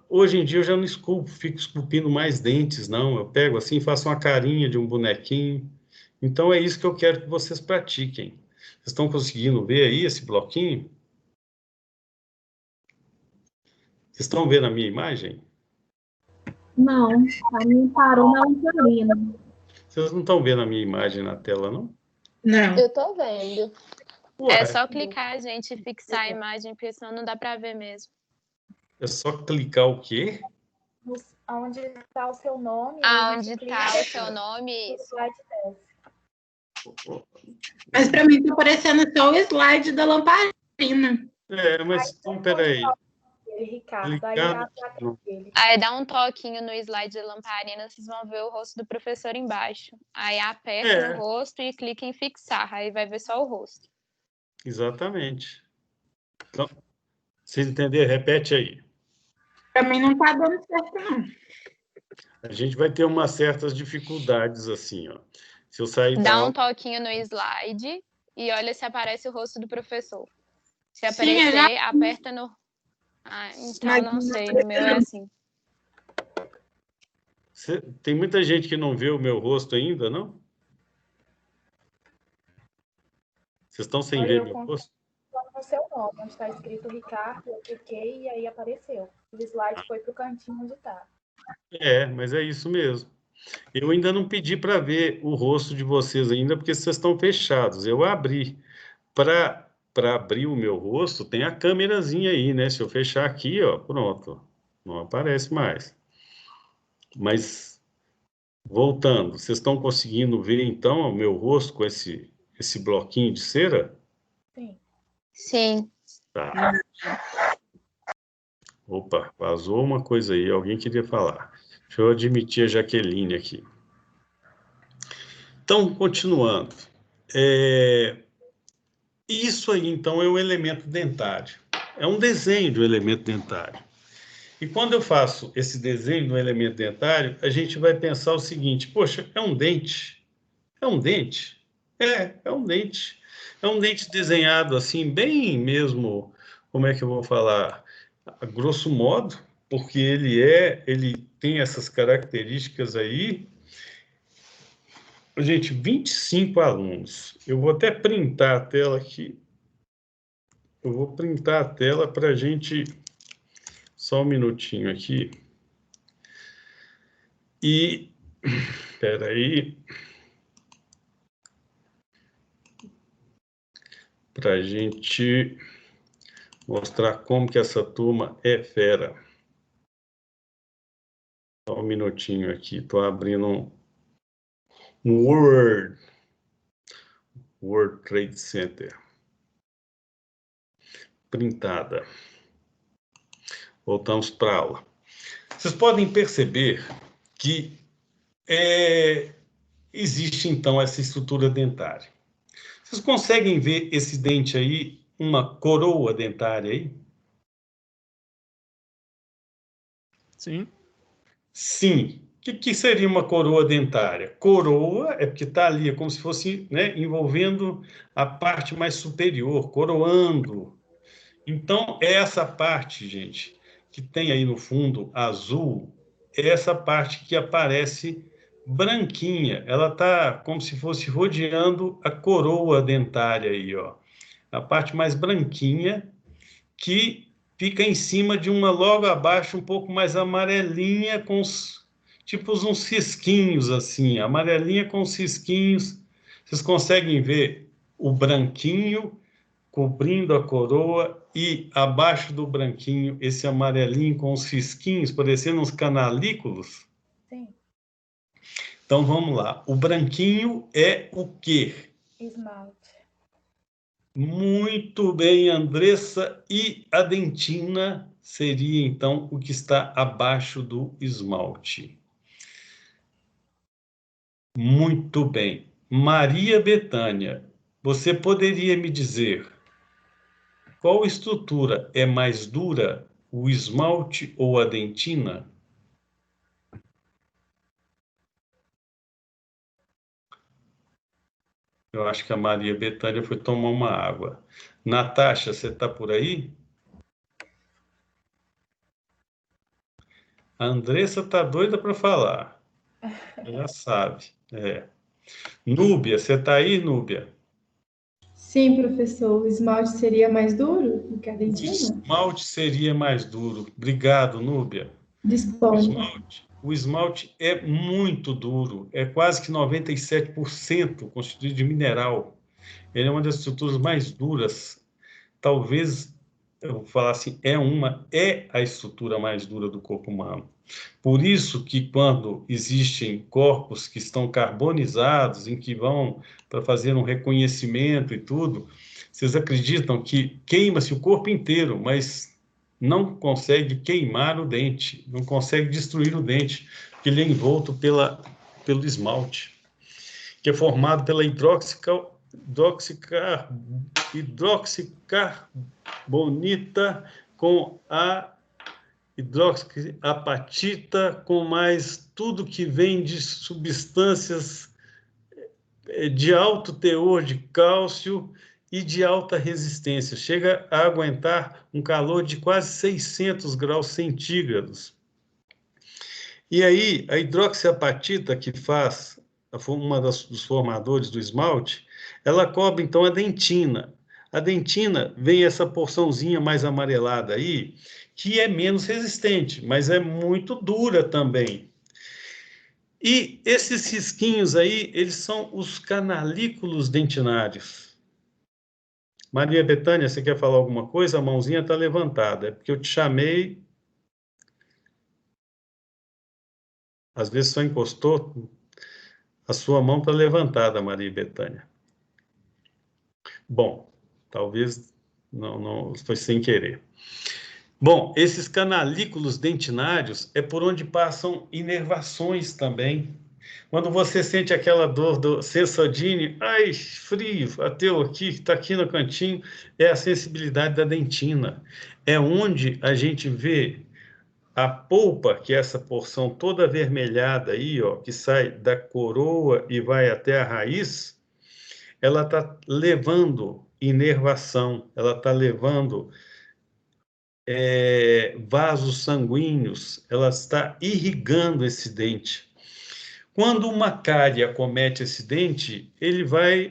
Hoje em dia eu já não fico esculpindo mais dentes, não. Eu pego assim, faço uma carinha de um bonequinho. Então é isso que eu quero que vocês pratiquem. Vocês estão conseguindo ver aí esse bloquinho? Vocês estão vendo a minha imagem? Não, a mim parou na lamparina. Vocês não estão vendo a minha imagem na tela, não? Não. Eu tô vendo. Ué, É só clicar, gente, e fixar a imagem, porque senão não dá pra ver mesmo. é só clicar o quê? Onde está o seu nome. Aonde tá o seu nome, isso. Mas para mim tá aparecendo só o slide da lamparina. Mas então, peraí. Ricardo, aí a placa dele. Aí dá um toquinho no slide da lamparina, vocês vão ver o rosto do professor embaixo. Aí aperta no rosto e clica em fixar, aí vai ver só o rosto. Exatamente. Então, se entender, repete aí. Para mim não tá dando certo, não. A gente vai ter umas certas dificuldades assim, ó. Se eu sair Dá um toquinho no slide e olha se aparece o rosto do professor. Se aparecer, aperta no... então não sei, no meu é assim. Tem muita gente que não vê o meu rosto ainda, não? Vocês estão sem ver meu rosto? No seu nome, onde está escrito Ricardo, eu cliquei e aí apareceu. O slide foi para o cantinho onde está. Mas é isso mesmo. Eu ainda não pedi para ver o rosto de vocês ainda, porque vocês estão fechados. Eu abri. Para abrir o meu rosto, tem a câmerazinha aí, né? Se eu fechar aqui, ó, pronto. Não aparece mais. Mas, voltando, vocês estão conseguindo ver, então, o meu rosto com esse bloquinho de cera? Sim. Sim. Tá. Opa, vazou uma coisa aí, alguém queria falar. Deixa eu admitir a Jaqueline aqui. Então, continuando. Isso aí, então, é o elemento dentário. É um desenho do elemento dentário. E quando eu faço esse desenho do elemento dentário, a gente vai pensar o seguinte: poxa, é um dente? É um dente? É um dente. É um dente desenhado assim, bem mesmo, como é que eu vou falar? A grosso modo, porque ele tem essas características aí. Gente, 25 alunos. Eu vou até printar a tela aqui. Eu vou printar a tela para a gente... Só um minutinho aqui. E... Espera aí. Para a gente mostrar como que essa turma é fera. Só um minutinho aqui. Estou abrindo um World Trade Center. Printada. Voltamos para a aula. Vocês podem perceber que existe, então, essa estrutura dentária. Vocês conseguem ver esse dente aí, uma coroa dentária aí? Sim. Sim. O que seria uma coroa dentária? Coroa é porque está ali, é como se fosse, né, envolvendo a parte mais superior, coroando. Então, essa parte, gente, que tem aí no fundo azul, é essa parte que aparece branquinha. Ela está como se fosse rodeando a coroa dentária aí, ó. A parte mais branquinha que fica em cima de uma logo abaixo, um pouco mais amarelinha, com os, tipo uns risquinhos assim, amarelinha com os risquinhos. Vocês conseguem ver o branquinho cobrindo a coroa e abaixo do branquinho esse amarelinho com os risquinhos, parecendo uns canalículos? Sim. Então vamos lá. O branquinho é o quê? Esmalte. Muito bem, Andressa. E a dentina seria, então, o que está abaixo do esmalte. Muito bem. Maria Bethânia, você poderia me dizer qual estrutura é mais dura, o esmalte ou a dentina? Eu acho que a Maria Bethânia foi tomar uma água. Natasha, você está por aí? A Andressa está doida para falar. Já sabe. Núbia, você está aí, Núbia? Sim, professor. O esmalte seria mais duro do que a dentina? O esmalte seria mais duro. Obrigado, Núbia. Disponha. O esmalte é muito duro. É quase que 97% constituído de mineral. Ele é uma das estruturas mais duras. Talvez, eu vou falar assim, é a estrutura mais dura do corpo humano. Por isso que quando existem corpos que estão carbonizados, em que vão para fazer um reconhecimento e tudo, vocês acreditam que queima-se o corpo inteiro, mas não consegue queimar o dente, não consegue destruir o dente, porque ele é envolto pelo esmalte, que é formado pela hidroxicarbonita com a hidroxiapatita, com mais tudo que vem de substâncias de alto teor de cálcio e de alta resistência. Chega a aguentar um calor de quase 600 graus centígrados. E aí, a hidroxiapatita, que dos formadores do esmalte, ela cobre, então, a dentina. A dentina vem essa porçãozinha mais amarelada aí, que é menos resistente, mas é muito dura também. E esses risquinhos aí, eles são os canalículos dentinários. Maria Bethânia, você quer falar alguma coisa? A mãozinha está levantada. É porque eu te chamei. Às vezes só encostou. A sua mão está levantada, Maria Bethânia. Bom, talvez não foi sem querer. Bom, esses canalículos dentinários é por onde passam inervações também. Quando você sente aquela dor do Sensodine, ai, frio, ateu aqui, está aqui no cantinho, é a sensibilidade da dentina. É onde a gente vê a polpa, que é essa porção toda avermelhada aí, ó, que sai da coroa e vai até a raiz, ela está levando inervação, ela está levando vasos sanguíneos, ela está irrigando esse dente. Quando uma cárie acomete esse dente,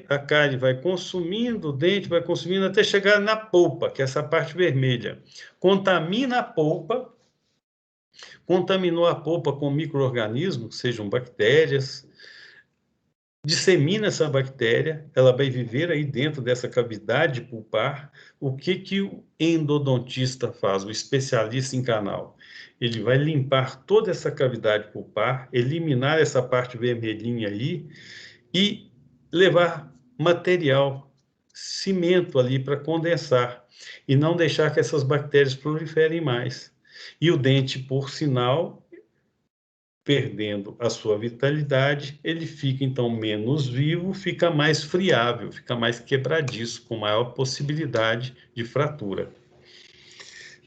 a cárie vai consumindo o dente, vai consumindo até chegar na polpa, que é essa parte vermelha. Contamina a polpa, contaminou a polpa com micro-organismos, sejam bactérias, dissemina essa bactéria, ela vai viver aí dentro dessa cavidade pulpar. O que o endodontista faz, o especialista em canal? Ele vai limpar toda essa cavidade pulpar, eliminar essa parte vermelhinha aí e levar material, cimento ali para condensar e não deixar que essas bactérias proliferem mais. E o dente, por sinal, perdendo a sua vitalidade, ele fica então menos vivo, fica mais friável, fica mais quebradiço, com maior possibilidade de fratura.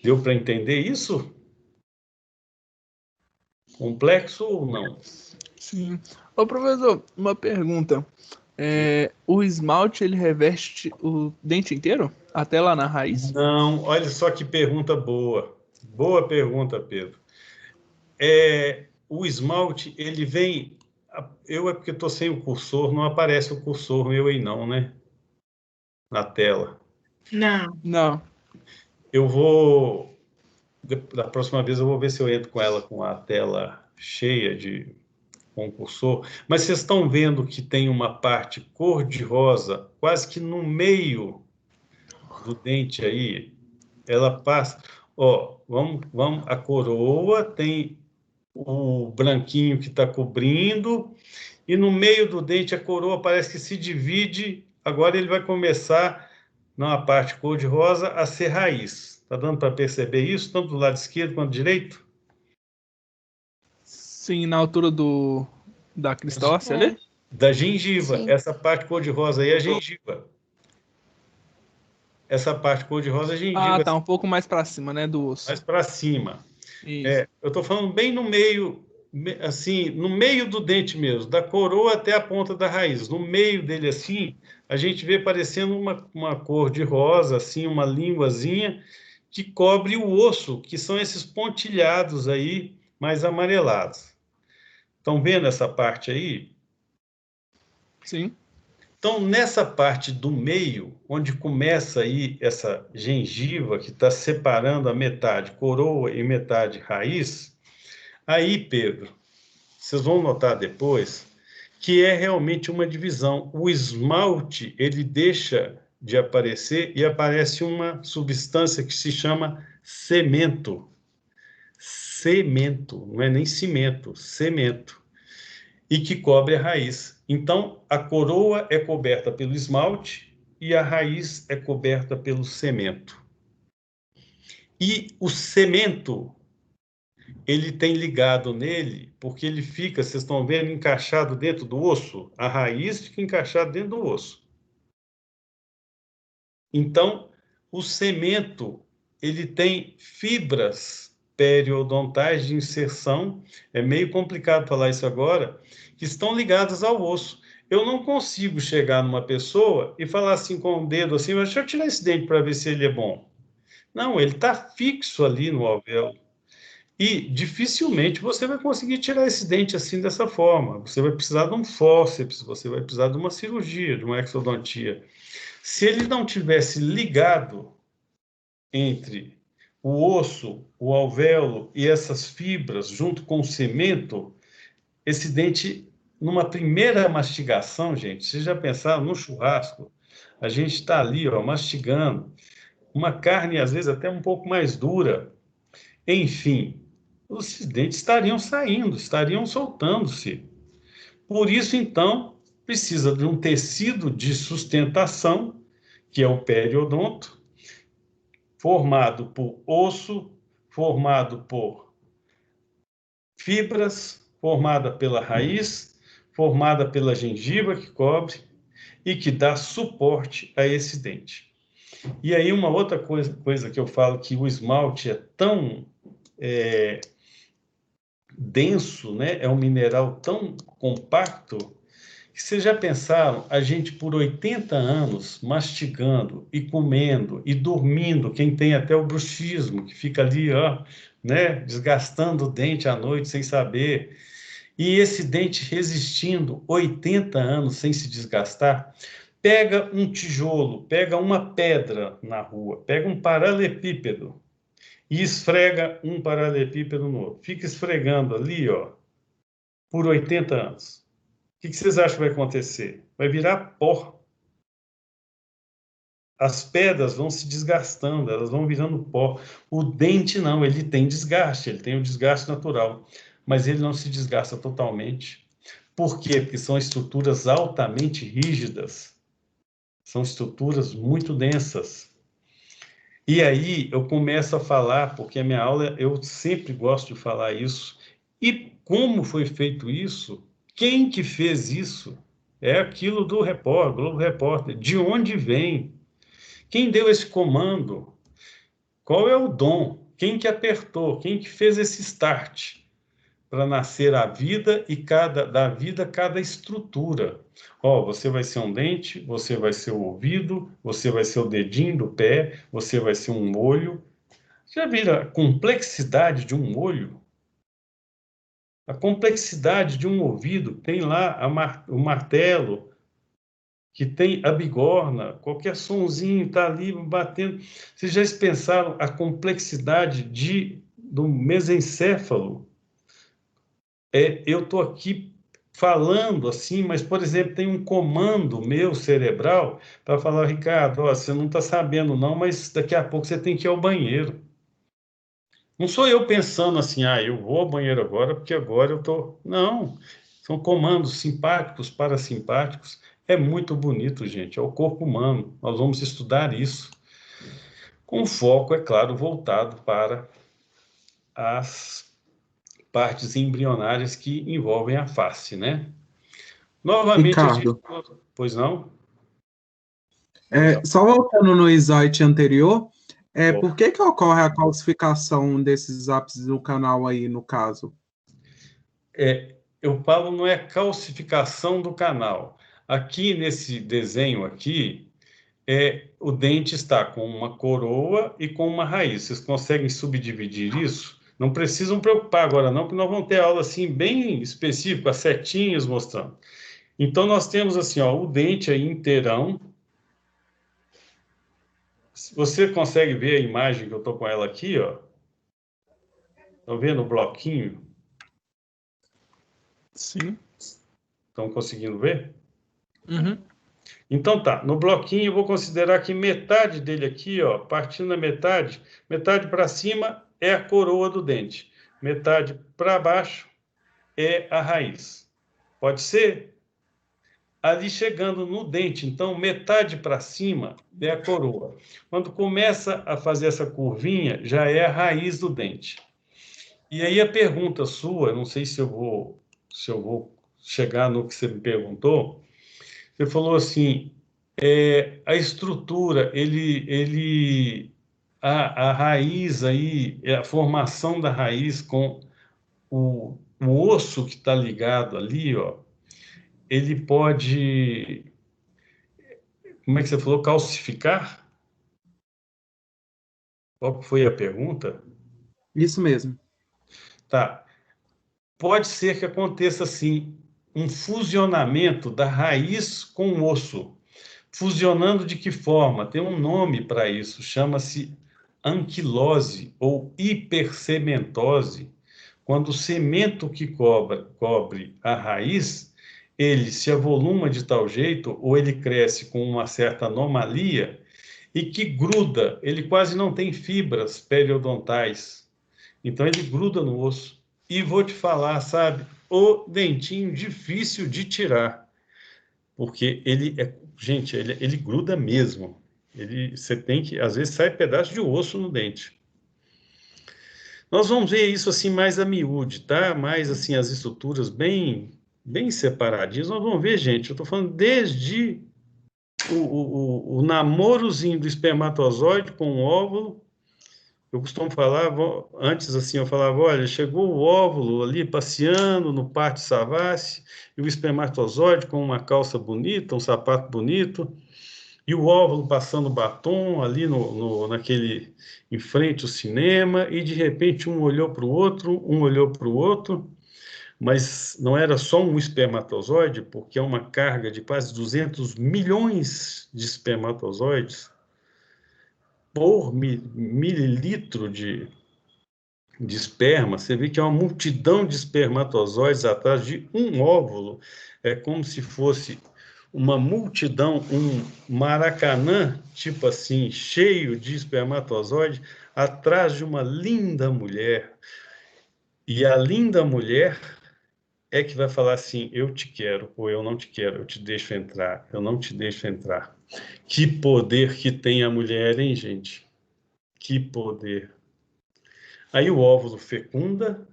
Deu para entender isso? Complexo ou não? Sim. Ô, professor, uma pergunta. O esmalte, ele reveste o dente inteiro? Até lá na raiz? Não, olha só que pergunta boa. Boa pergunta, Pedro. O esmalte, ele vem... Eu é porque estou sem o cursor, não aparece o cursor meu aí não, né? Na tela. Não. Eu vou... Da próxima vez eu vou ver se eu entro com ela com a tela cheia com o cursor. Mas vocês estão vendo que tem uma parte cor-de-rosa, quase que no meio do dente aí. Ela passa... Ó, vamos, a coroa tem o branquinho que está cobrindo, e no meio do dente a coroa parece que se divide. Agora ele vai começar, na parte cor-de-rosa, a ser raiz. Está dando para perceber isso, tanto do lado esquerdo quanto do direito? Sim, na altura da cristócia ali? Da gengiva. Sim. Essa parte cor-de-rosa aí é a gengiva. Essa parte cor-de-rosa é a gengiva. Ah, tá um pouco mais para cima, né, do osso. Mais para cima. Isso. Eu estou falando bem no meio, assim, no meio do dente mesmo, da coroa até a ponta da raiz. No meio dele, assim, a gente vê parecendo uma cor de rosa, assim, uma línguazinha que cobre o osso, que são esses pontilhados aí, mais amarelados. Estão vendo essa parte aí? Sim. Então, nessa parte do meio, onde começa aí essa gengiva que está separando a metade coroa e metade raiz, aí, Pedro, vocês vão notar depois que é realmente uma divisão. O esmalte, ele deixa de aparecer e aparece uma substância que se chama cemento. Cemento, não é nem cimento, cemento. E que cobre a raiz. Então, a coroa é coberta pelo esmalte e a raiz é coberta pelo cemento. E o cemento, ele tem ligado nele, porque ele fica, vocês estão vendo, encaixado dentro do osso. A raiz fica encaixada dentro do osso. Então, o cemento, ele tem fibras periodontais de inserção, é meio complicado falar isso agora, que estão ligadas ao osso. Eu não consigo chegar numa pessoa e falar assim com o dedo assim, deixa eu tirar esse dente para ver se ele é bom. Não, ele está fixo ali no alvéolo. E dificilmente você vai conseguir tirar esse dente assim dessa forma. Você vai precisar de um fórceps, você vai precisar de uma cirurgia, de uma exodontia. Se ele não tivesse ligado entre o osso, o alvéolo e essas fibras, junto com o cemento, esse dente, numa primeira mastigação, gente, vocês já pensaram no churrasco? A gente está ali, ó, mastigando, uma carne, às vezes, até um pouco mais dura. Enfim, os dentes estariam saindo, estariam soltando-se. Por isso, então, precisa de um tecido de sustentação, que é o periodonto, formado por osso, formado por fibras, formada pela raiz, formada pela gengiva que cobre e que dá suporte a esse dente. E aí uma outra coisa que eu falo, que o esmalte é tão denso, né? É um mineral tão compacto, que vocês já pensaram, a gente por 80 anos mastigando e comendo e dormindo, quem tem até o bruxismo, que fica ali, ó, né, desgastando o dente à noite sem saber, e esse dente resistindo 80 anos sem se desgastar. Pega um tijolo, pega uma pedra na rua, pega um paralelepípedo e esfrega um paralelepípedo no outro. Fica esfregando ali, ó, por 80 anos. O que vocês acham que vai acontecer? Vai virar pó. As pedras vão se desgastando, elas vão virando pó. O dente não, ele tem desgaste, ele tem um desgaste natural, mas ele não se desgasta totalmente. Por quê? Porque são estruturas altamente rígidas, são estruturas muito densas. E aí eu começo a falar, porque a minha aula, eu sempre gosto de falar isso. E como foi feito isso? Quem que fez isso? É aquilo do repórter, Globo Repórter. De onde vem? Quem deu esse comando? Qual é o dom? Quem que apertou? Quem que fez esse start para nascer a vida e da vida cada estrutura? Ó, você vai ser um dente, você vai ser o ouvido, você vai ser o dedinho do pé, você vai ser um olho. Já viram a complexidade de um olho? A complexidade de um ouvido, tem lá o martelo, que tem a bigorna, qualquer sonzinho está ali batendo. Vocês já pensaram a complexidade do mesencéfalo? Eu estou aqui falando assim, mas, por exemplo, tem um comando meu cerebral para falar, Ricardo, ó, você não está sabendo não, mas daqui a pouco você tem que ir ao banheiro. Não sou eu pensando assim, eu vou ao banheiro agora, porque agora eu estou... Não, são comandos simpáticos, parasimpáticos. É muito bonito, gente, é o corpo humano. Nós vamos estudar isso. Com foco, é claro, voltado para as partes embrionárias que envolvem a face, né? Novamente, Ricardo, pois não? Só voltando no slide anterior, por que ocorre a calcificação desses ápices do canal aí, no caso? Eu falo, não é calcificação do canal. Aqui, nesse desenho aqui, o dente está com uma coroa e com uma raiz. Vocês conseguem subdividir isso? Não precisam preocupar agora não, porque nós vamos ter aula assim, bem específica, as setinhas mostrando. Então, nós temos assim, ó, o dente aí inteirão. Você consegue ver a imagem que eu estou com ela aqui, ó? Estão vendo o bloquinho? Sim. Estão conseguindo ver? Uhum. Então tá, no bloquinho eu vou considerar que metade dele aqui, ó, partindo da metade para cima é a coroa do dente, metade para baixo é a raiz. Pode ser? Ali chegando no dente, então metade para cima é a coroa. Quando começa a fazer essa curvinha, já é a raiz do dente. E aí a pergunta sua, não sei se eu vou chegar no que você me perguntou, você falou assim, a estrutura, a raiz aí, a formação da raiz com o osso que está ligado ali, ó, ele pode, como é que você falou, calcificar? Qual foi a pergunta? Isso mesmo. Tá. Pode ser que aconteça, assim, um fusionamento da raiz com o osso. fusionando de que forma? Tem um nome para isso, chama-se anquilose ou hipercementose, quando o cemento que cobre a raiz, ele se avoluma de tal jeito, ou ele cresce com uma certa anomalia, e que gruda, ele quase não tem fibras periodontais, então ele gruda no osso. E vou te falar, sabe, o dentinho difícil de tirar, porque ele é, gente, ele gruda mesmo. Você tem que, às vezes sai pedaço de osso no dente. Nós vamos ver isso assim mais a miúde, tá? Mais assim as estruturas bem separadinhas. Nós vamos ver, gente, eu estou falando desde o namorozinho do espermatozoide com o óvulo. Eu costumo falar, antes assim, eu falava, olha, chegou o óvulo ali passeando no pátio Savassi, e o espermatozoide com uma calça bonita, um sapato bonito, e o óvulo passando batom ali naquele, em frente ao cinema, e de repente um olhou para o outro, mas não era só um espermatozoide, porque é uma carga de quase 200 milhões de espermatozoides por mililitro de esperma. Você vê que é uma multidão de espermatozoides atrás de um óvulo. É como se fosse uma multidão, um Maracanã, tipo assim, cheio de espermatozoide, atrás de uma linda mulher. E a linda mulher é que vai falar assim, eu te quero, ou eu não te quero, eu te deixo entrar, eu não te deixo entrar. Que poder que tem a mulher, hein, gente? Que poder. Aí o óvulo fecunda,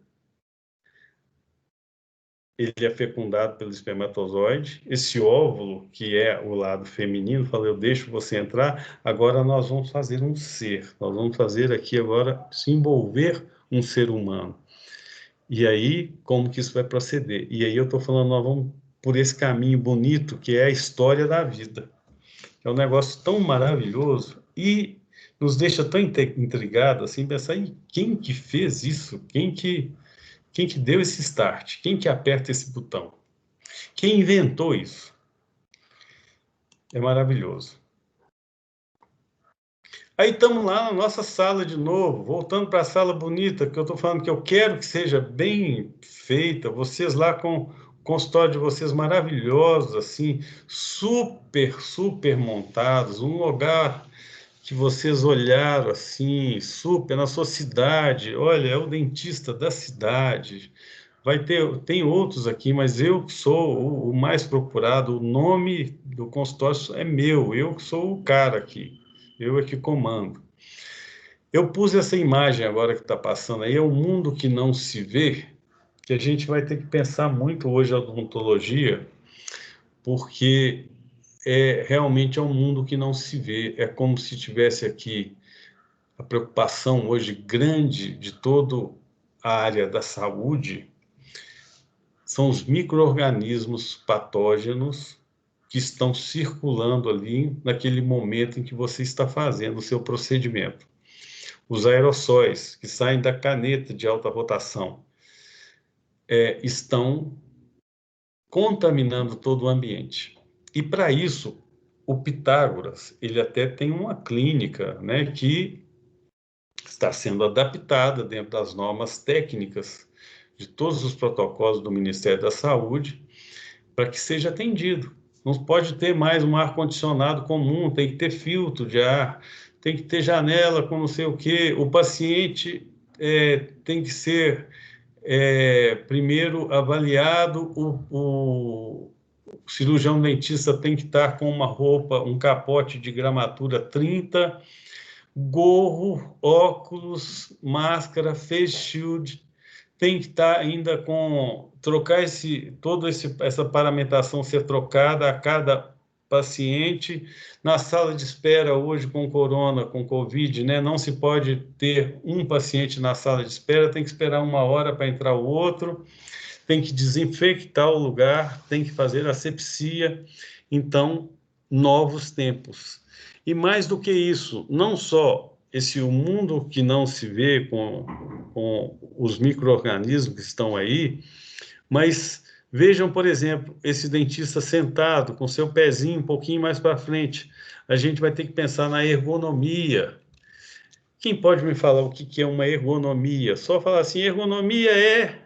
ele é fecundado pelo espermatozoide. Esse óvulo, que é o lado feminino, fala, eu deixo você entrar, agora nós vamos fazer um ser. Nós vamos fazer aqui agora, se envolver um ser humano. E aí, como que isso vai proceder? E aí eu estou falando, nós vamos por esse caminho bonito, que é a história da vida. É um negócio tão maravilhoso e nos deixa tão intrigado, assim, pensar em quem que fez isso, quem que deu esse start, quem que aperta esse botão, quem inventou isso. É maravilhoso. Aí estamos lá na nossa sala de novo, voltando para a sala bonita, que eu estou falando que eu quero que seja bem feita, vocês lá com o consultório de vocês maravilhosos, assim, super montados, um lugar que vocês olharam assim, super, na sua cidade, olha, é o dentista da cidade, tem outros aqui, mas eu que sou o mais procurado, o nome do consultório é meu, eu que sou o cara aqui, eu é que comando. Eu pus essa imagem agora que está passando aí, é um mundo que não se vê, que a gente vai ter que pensar muito hoje a odontologia, porque realmente é um mundo que não se vê, é como se tivesse aqui a preocupação hoje grande de toda a área da saúde, são os micro-organismos patógenos que estão circulando ali naquele momento em que você está fazendo o seu procedimento. Os aerossóis que saem da caneta de alta rotação estão contaminando todo o ambiente. E para isso, o Pitágoras, ele até tem uma clínica, né, que está sendo adaptada dentro das normas técnicas de todos os protocolos do Ministério da Saúde para que seja atendido. Não pode ter mais um ar-condicionado comum, tem que ter filtro de ar, tem que ter janela com não sei o quê. O paciente tem que ser primeiro avaliado, o cirurgião dentista tem que estar com uma roupa, um capote de gramatura 30, gorro, óculos, máscara, face shield, tem que estar ainda com trocar essa paramentação ser trocada a cada paciente. Na sala de espera hoje com corona, com Covid, né, não se pode ter um paciente na sala de espera, tem que esperar 1 hora para entrar o outro, tem que desinfectar o lugar, tem que fazer asepsia. Então, novos tempos. E mais do que isso, não só o mundo que não se vê com os micro-organismos que estão aí, mas Vejam, por exemplo, esse dentista sentado, com seu pezinho um pouquinho mais para frente. A gente vai ter que pensar na ergonomia. Quem pode me falar o que é uma ergonomia? Só falar assim, ergonomia é...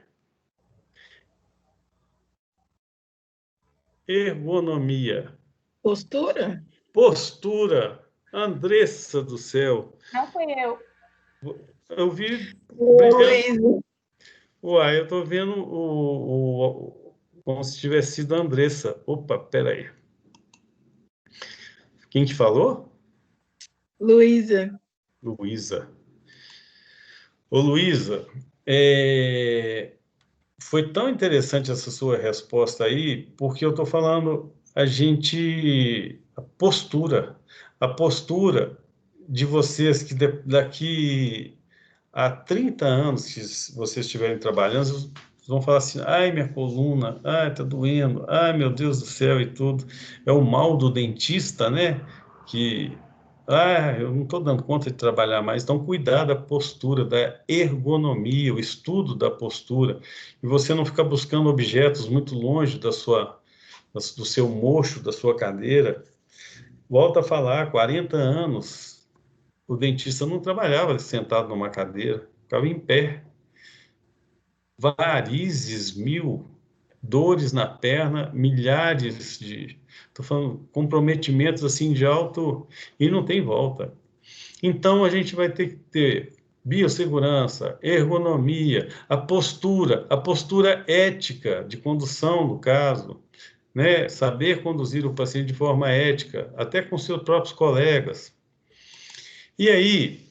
Ergonomia. Postura? Postura. Andressa do céu. Não fui eu. Eu vi... Luísa. Uai, eu estou vendo como se tivesse sido a Andressa. Opa, peraí. Quem te falou? Luísa. Luísa. Ô, Luísa, foi tão interessante essa sua resposta aí, porque eu estou falando a postura de vocês que daqui a 30 anos que vocês estiverem trabalhando, vocês vão falar assim, ai, minha coluna, ai, tá doendo, ai, meu Deus do céu e tudo. É o mal do dentista, né? Que, eu não estou dando conta de trabalhar mais. Então, cuidar da postura, da ergonomia, o estudo da postura, e você não ficar buscando objetos muito longe do seu mocho, da sua cadeira. Volta a falar, 40 anos, o dentista não trabalhava sentado numa cadeira, ficava em pé. Varizes, dores na perna, milhares de... Estou falando comprometimentos assim de alto... E não tem volta. Então, a gente vai ter que ter biossegurança, ergonomia, a postura ética de condução, no caso, né? Saber conduzir o paciente de forma ética, até com seus próprios colegas. E aí,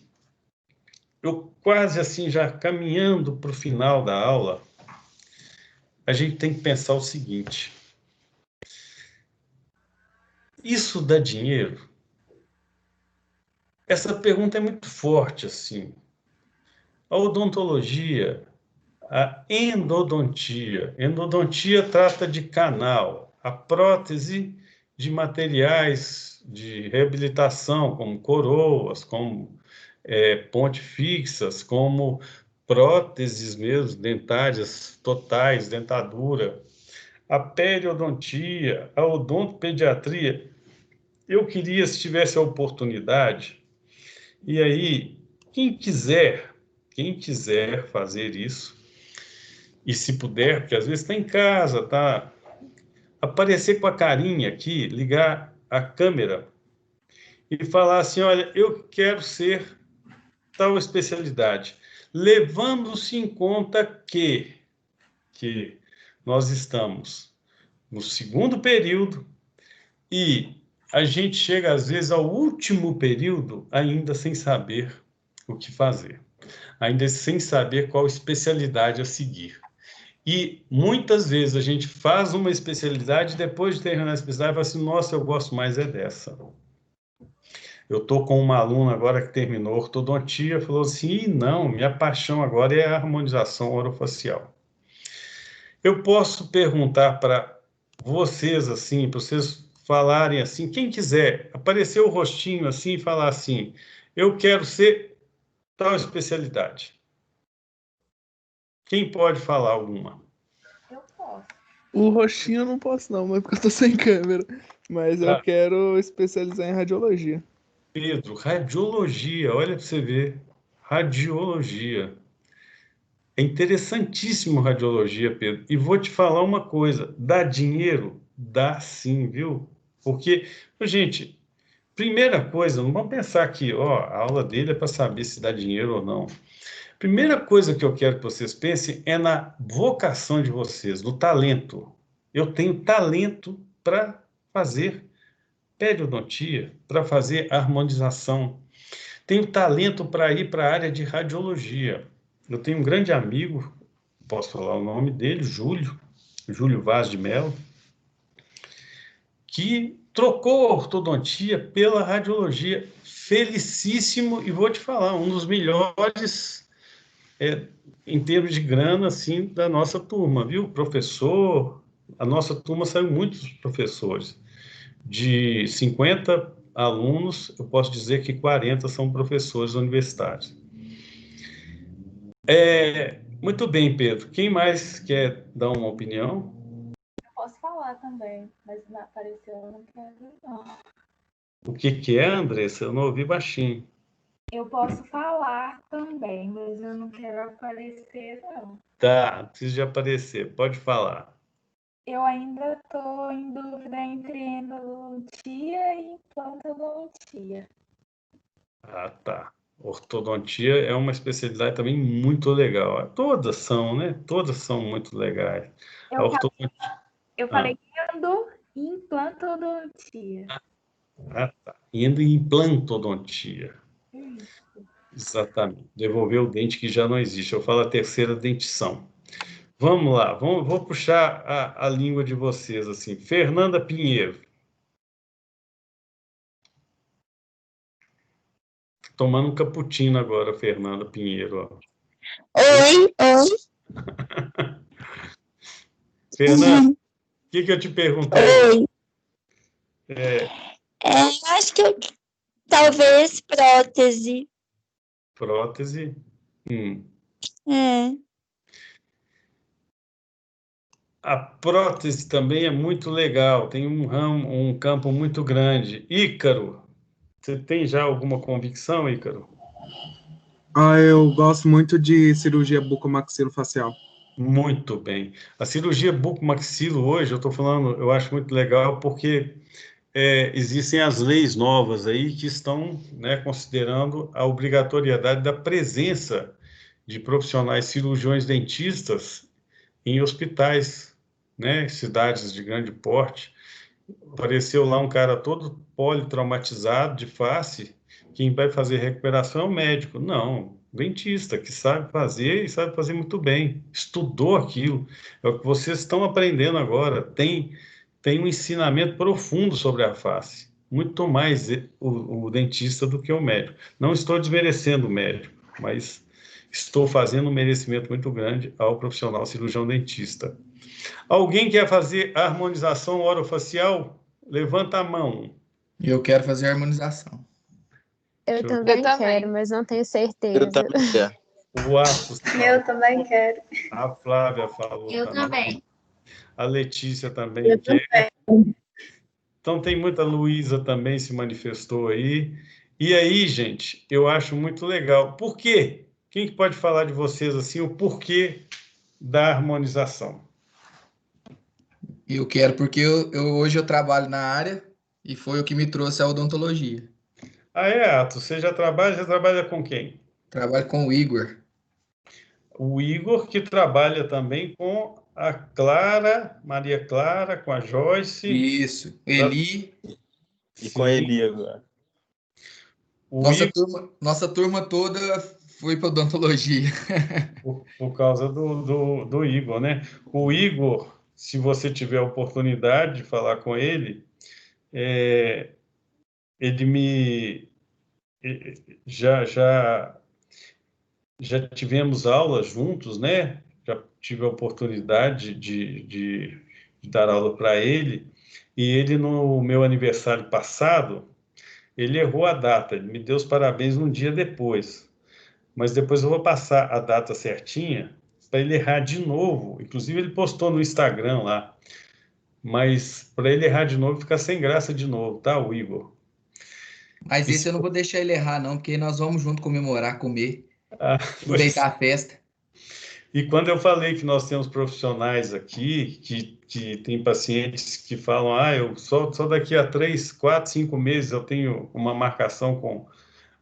eu quase assim, já caminhando para o final da aula, a gente tem que pensar o seguinte: isso dá dinheiro? Essa pergunta é muito forte, assim. A odontologia, a endodontia. Endodontia trata de canal, a prótese de materiais de reabilitação, como coroas, como ponte fixas, como próteses mesmo, dentárias totais, dentadura. A periodontia, a odontopediatria. Eu queria, se tivesse a oportunidade, e aí, quem quiser fazer isso, e se puder, porque às vezes está em casa, tá? Aparecer com a carinha aqui, ligar a câmera e falar assim, olha, eu quero ser tal especialidade, levando-se em conta que nós estamos no segundo período e a gente chega, às vezes, ao último período ainda sem saber o que fazer, ainda sem saber qual especialidade a seguir. E muitas vezes a gente faz uma especialidade, depois de terminar a especialidade, fala assim, nossa, eu gosto mais é dessa. Eu estou com uma aluna agora que terminou ortodontia, falou assim, não, minha paixão agora é a harmonização orofacial. Eu posso perguntar para vocês, assim, para vocês falarem assim, quem quiser, aparecer o rostinho assim e falar assim, eu quero ser tal especialidade. Quem pode falar alguma? Eu posso. O rostinho eu não posso não, mas porque eu tô sem câmera. Mas eu quero especializar em radiologia. Pedro, radiologia, olha para você ver. Radiologia. É interessantíssimo radiologia, Pedro. E vou te falar uma coisa, dá dinheiro? Dá sim, viu? Porque, gente, primeira coisa, não vamos pensar que a aula dele é para saber se dá dinheiro ou não. Primeira coisa que eu quero que vocês pensem é na vocação de vocês, no talento. Eu tenho talento para fazer periodontia, para fazer harmonização. Tenho talento para ir para a área de radiologia. Eu tenho um grande amigo, posso falar o nome dele, Júlio Vaz de Mello, que trocou a ortodontia pela radiologia. Felicíssimo, e vou te falar, um dos melhores em termos de grana, assim, da nossa turma, viu? Professor, a nossa turma saiu muitos professores. De 50 alunos, eu posso dizer que 40 são professores universitários. Muito bem, Pedro. Quem mais quer dar uma opinião? também, mas não apareceu, eu não quero, não. O que é, Andressa? Eu não ouvi baixinho. Eu posso falar também, mas eu não quero aparecer, não. Tá, preciso de aparecer. Pode falar. Eu ainda estou em dúvida entre endodontia e implantodontia. Ah, tá. Ortodontia é uma especialidade também muito legal. Todas são, né? Todas são muito legais. A ortodontia... Eu falei endo e implantodontia. Ah, tá. Endo em implantodontia. Exatamente. Devolver o dente que já não existe. Eu falo a terceira dentição. Vamos lá. Vou puxar a língua de vocês assim. Fernanda Pinheiro. Tomando um cappuccino agora, Fernanda Pinheiro. Ó. Oi. Fernanda, o que eu te perguntei? Oi. Acho que talvez prótese. Prótese? A prótese também é muito legal, tem um campo muito grande. Ícaro, você tem já alguma convicção, Ícaro? Eu gosto muito de cirurgia bucomaxilofacial. Muito bem. A cirurgia bucomaxilo hoje, eu estou falando, eu acho muito legal porque existem as leis novas aí que estão, né, considerando a obrigatoriedade da presença de profissionais cirurgiões dentistas em hospitais, né, cidades de grande porte. Apareceu lá um cara todo politraumatizado de face, quem vai fazer recuperação é o médico. Não, dentista, que sabe fazer e sabe fazer muito bem. Estudou aquilo. É o que vocês estão aprendendo agora. Tem um ensinamento profundo sobre a face. Muito mais o dentista do que o médico. Não estou desmerecendo o médico, mas estou fazendo um merecimento muito grande ao profissional cirurgião dentista. Alguém quer fazer harmonização orofacial? Levanta a mão. Eu quero fazer harmonização. Eu também quero, mas não tenho certeza. Eu também quero. O Atos. Eu também quero. A Flávia falou. Eu também. A Letícia também quer. Então tem muita. Luísa também se manifestou aí. E aí, gente, eu acho muito legal. Por quê? Quem que pode falar de vocês assim, o porquê da harmonização? Eu quero porque hoje eu trabalho na área e foi o que me trouxe a odontologia. Atos, você já trabalha com quem? Trabalho com o Igor. O Igor, que trabalha também com a Clara, Maria Clara, com a Joyce. Isso, Eli. E com a Eli agora. Nossa turma toda foi para odontologia. Por causa do Igor, né? O Igor, se você tiver a oportunidade de falar com ele, ele já tivemos aulas juntos, né? Já tive a oportunidade de dar aula para ele, e ele, no meu aniversário passado, ele errou a data, ele me deu os parabéns um dia depois, mas depois eu vou passar a data certinha para ele errar de novo. Inclusive, ele postou no Instagram lá, mas para ele errar de novo, ficar sem graça de novo, tá, o Igor? Mas esse eu não vou deixar ele errar, não, porque nós vamos junto comemorar, comer, aproveitar a festa. E quando eu falei que nós temos profissionais aqui, que tem pacientes que falam, eu só daqui a 3, 4, 5 meses eu tenho uma marcação com...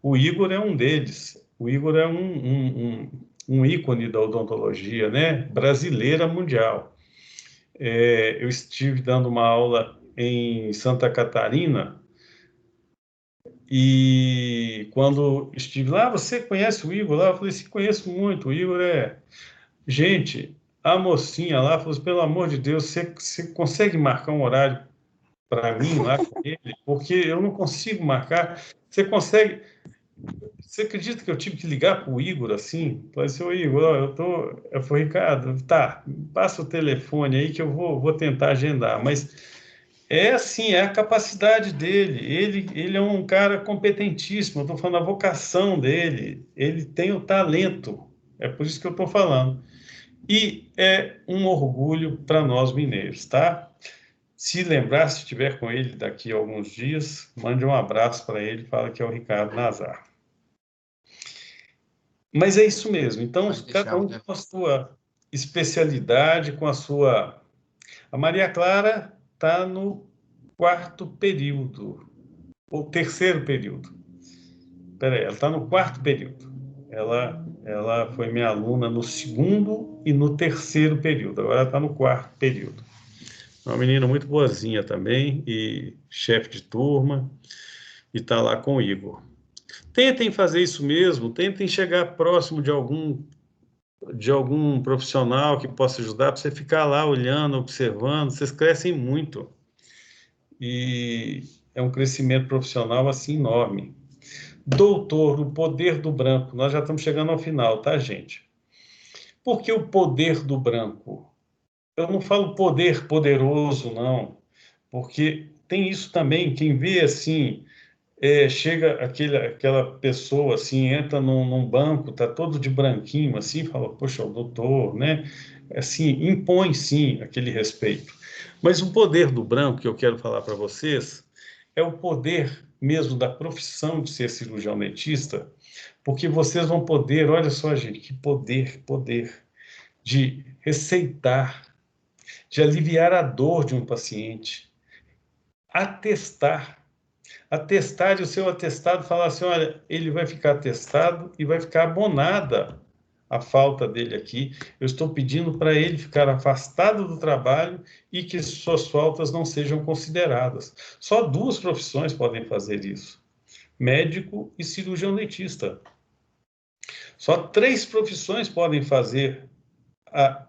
O Igor é um deles. O Igor é um ícone da odontologia, né? Brasileira, mundial. Eu estive dando uma aula em Santa Catarina, e quando estive lá, você conhece o Igor lá? Eu falei assim, conheço muito, o Igor é... Gente, a mocinha lá falou assim, pelo amor de Deus, você consegue marcar um horário para mim lá com ele? Porque eu não consigo marcar. Você consegue... Você acredita que eu tive que ligar para o Igor assim? Falei assim, ô Igor, eu falei, Ricardo, tá, passa o telefone aí que eu vou tentar agendar, mas é assim, é a capacidade dele, ele é um cara competentíssimo, eu estou falando a vocação dele, ele tem o talento, é por isso que eu estou falando. E é um orgulho para nós mineiros, tá? Se lembrar, se estiver com ele daqui a alguns dias, mande um abraço para ele, fala que é o Ricardo Nazar. Mas é isso mesmo. Então, cada um com a sua especialidade, com a sua... A Maria Clara está no 4º período, ou 3º período. Espera aí, ela está no 4º período. Ela foi minha aluna no 2º e no 3º período. Agora ela está no 4º período. Uma menina muito boazinha também, e chefe de turma, e está lá com o Igor. Tentem fazer isso mesmo, tentem chegar próximo de algum profissional que possa ajudar, para você ficar lá olhando, observando, vocês crescem muito. E é um crescimento profissional assim enorme. Doutor, o poder do branco. Nós já estamos chegando ao final, tá, gente? Por que o poder do branco? Eu não falo poder poderoso, não, porque tem isso também, quem vê assim, chega aquela pessoa assim, entra num banco, tá todo de branquinho assim, fala, poxa, o doutor, né? Assim, impõe sim aquele respeito. Mas o poder do branco que eu quero falar para vocês é o poder mesmo da profissão de ser cirurgião dentista, porque vocês vão poder, olha só, gente, que poder de receitar, de aliviar a dor de um paciente, atestar e o seu atestado falar assim, olha, ele vai ficar atestado e vai ficar abonada a falta dele aqui, eu estou pedindo para ele ficar afastado do trabalho e que suas faltas não sejam consideradas. Só 2 profissões podem fazer isso, médico e cirurgião dentista. Só 3 profissões podem fazer a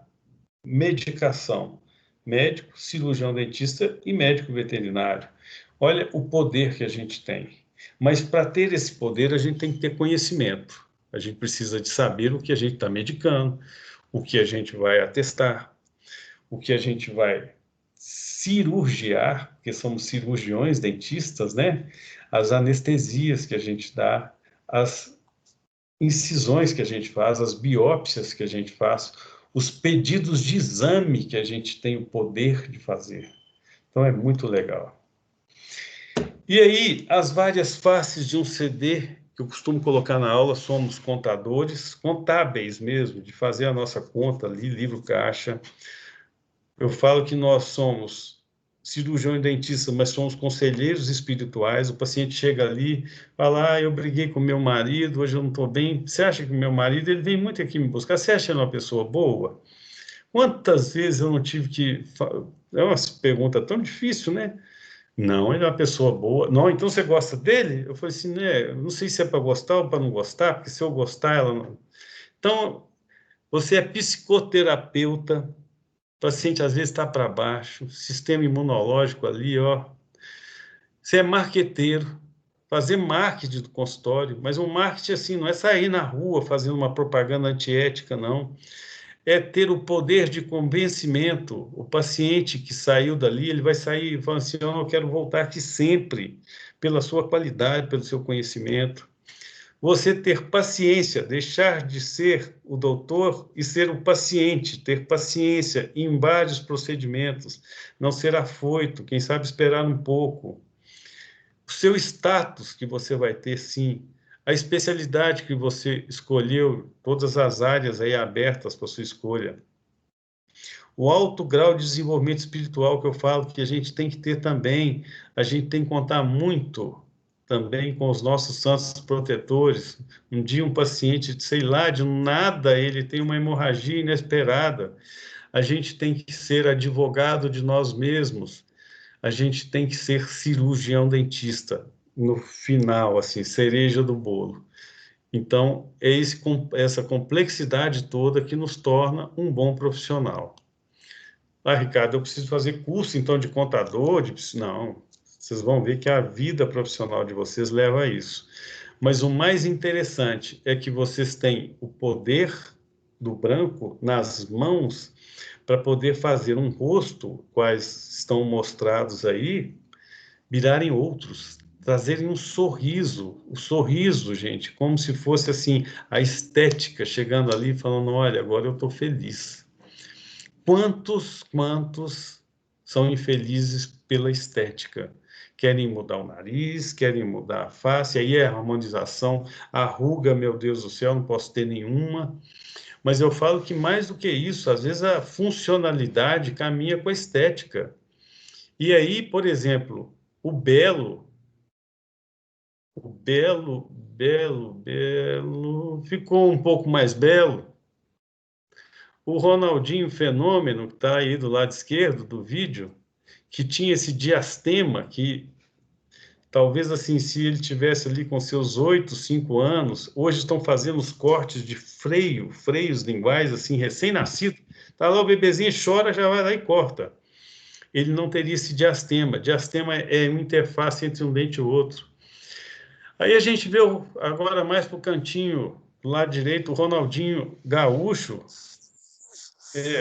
medicação, médico, cirurgião dentista e médico veterinário. Olha o poder que a gente tem. Mas para ter esse poder, a gente tem que ter conhecimento. A gente precisa de saber o que a gente está medicando, o que a gente vai atestar, o que a gente vai cirurgiar, porque somos cirurgiões dentistas, né? As anestesias que a gente dá, as incisões que a gente faz, as biópsias que a gente faz, os pedidos de exame que a gente tem o poder de fazer. Então, é muito legal. E aí, as várias faces de um CD, que eu costumo colocar na aula, somos contadores, contábeis mesmo, de fazer a nossa conta ali, livro caixa. Eu falo que nós somos cirurgião e dentista, mas somos conselheiros espirituais. O paciente chega ali, fala, eu briguei com meu marido, hoje eu não estou bem. Você acha que meu marido, ele vem muito aqui me buscar, você acha ele uma pessoa boa? Quantas vezes eu não tive que... É uma pergunta tão difícil, né? Não, ele é uma pessoa boa. Não, então você gosta dele? Eu falei assim, né? Eu não sei se é para gostar ou para não gostar, porque se eu gostar, ela não... Então, você é psicoterapeuta, o paciente às vezes está para baixo, sistema imunológico ali, ó. Você é marqueteiro, fazer marketing do consultório, mas um marketing assim, não é sair na rua fazendo uma propaganda antiética, não. É ter o poder de convencimento. O paciente que saiu dali, ele vai sair falando assim, eu não quero voltar aqui sempre, pela sua qualidade, pelo seu conhecimento. Você ter paciência, deixar de ser o doutor e ser o paciente, ter paciência em vários procedimentos, não ser afoito, quem sabe esperar um pouco. O seu status que você vai ter, sim, a especialidade que você escolheu, todas as áreas aí abertas para sua escolha. O alto grau de desenvolvimento espiritual que eu falo que a gente tem que ter também, a gente tem que contar muito também com os nossos santos protetores. Um dia um paciente, sei lá, de nada, ele tem uma hemorragia inesperada. A gente tem que ser advogado de nós mesmos. A gente tem que ser cirurgião dentista no final, assim, cereja do bolo. Então, é essa complexidade toda que nos torna um bom profissional. Ah, Ricardo, eu preciso fazer curso, então, de contador? Não, vocês vão ver que a vida profissional de vocês leva a isso. Mas o mais interessante é que vocês têm o poder do branco nas mãos para poder fazer um rosto, quais estão mostrados aí, virarem outros, trazerem um sorriso, o sorriso, gente, como se fosse assim, a estética chegando ali falando, olha, agora eu estou feliz. Quantos são infelizes pela estética. Querem mudar o nariz, querem mudar a face, aí é harmonização, a ruga, meu Deus do céu, não posso ter nenhuma. Mas eu falo que mais do que isso, às vezes a funcionalidade caminha com a estética. E aí, por exemplo, o belo ficou um pouco mais belo. O Ronaldinho Fenômeno, que está aí do lado esquerdo do vídeo, que tinha esse diastema, que talvez assim, se ele tivesse ali com seus 8, 5 anos, hoje estão fazendo os cortes de freios linguais, assim, recém-nascido, tá lá o bebezinho, chora, já vai lá e corta. Ele não teria esse diastema. Diastema é uma interface entre um dente e o outro. Aí a gente vê agora mais para o cantinho, do lado direito, o Ronaldinho Gaúcho.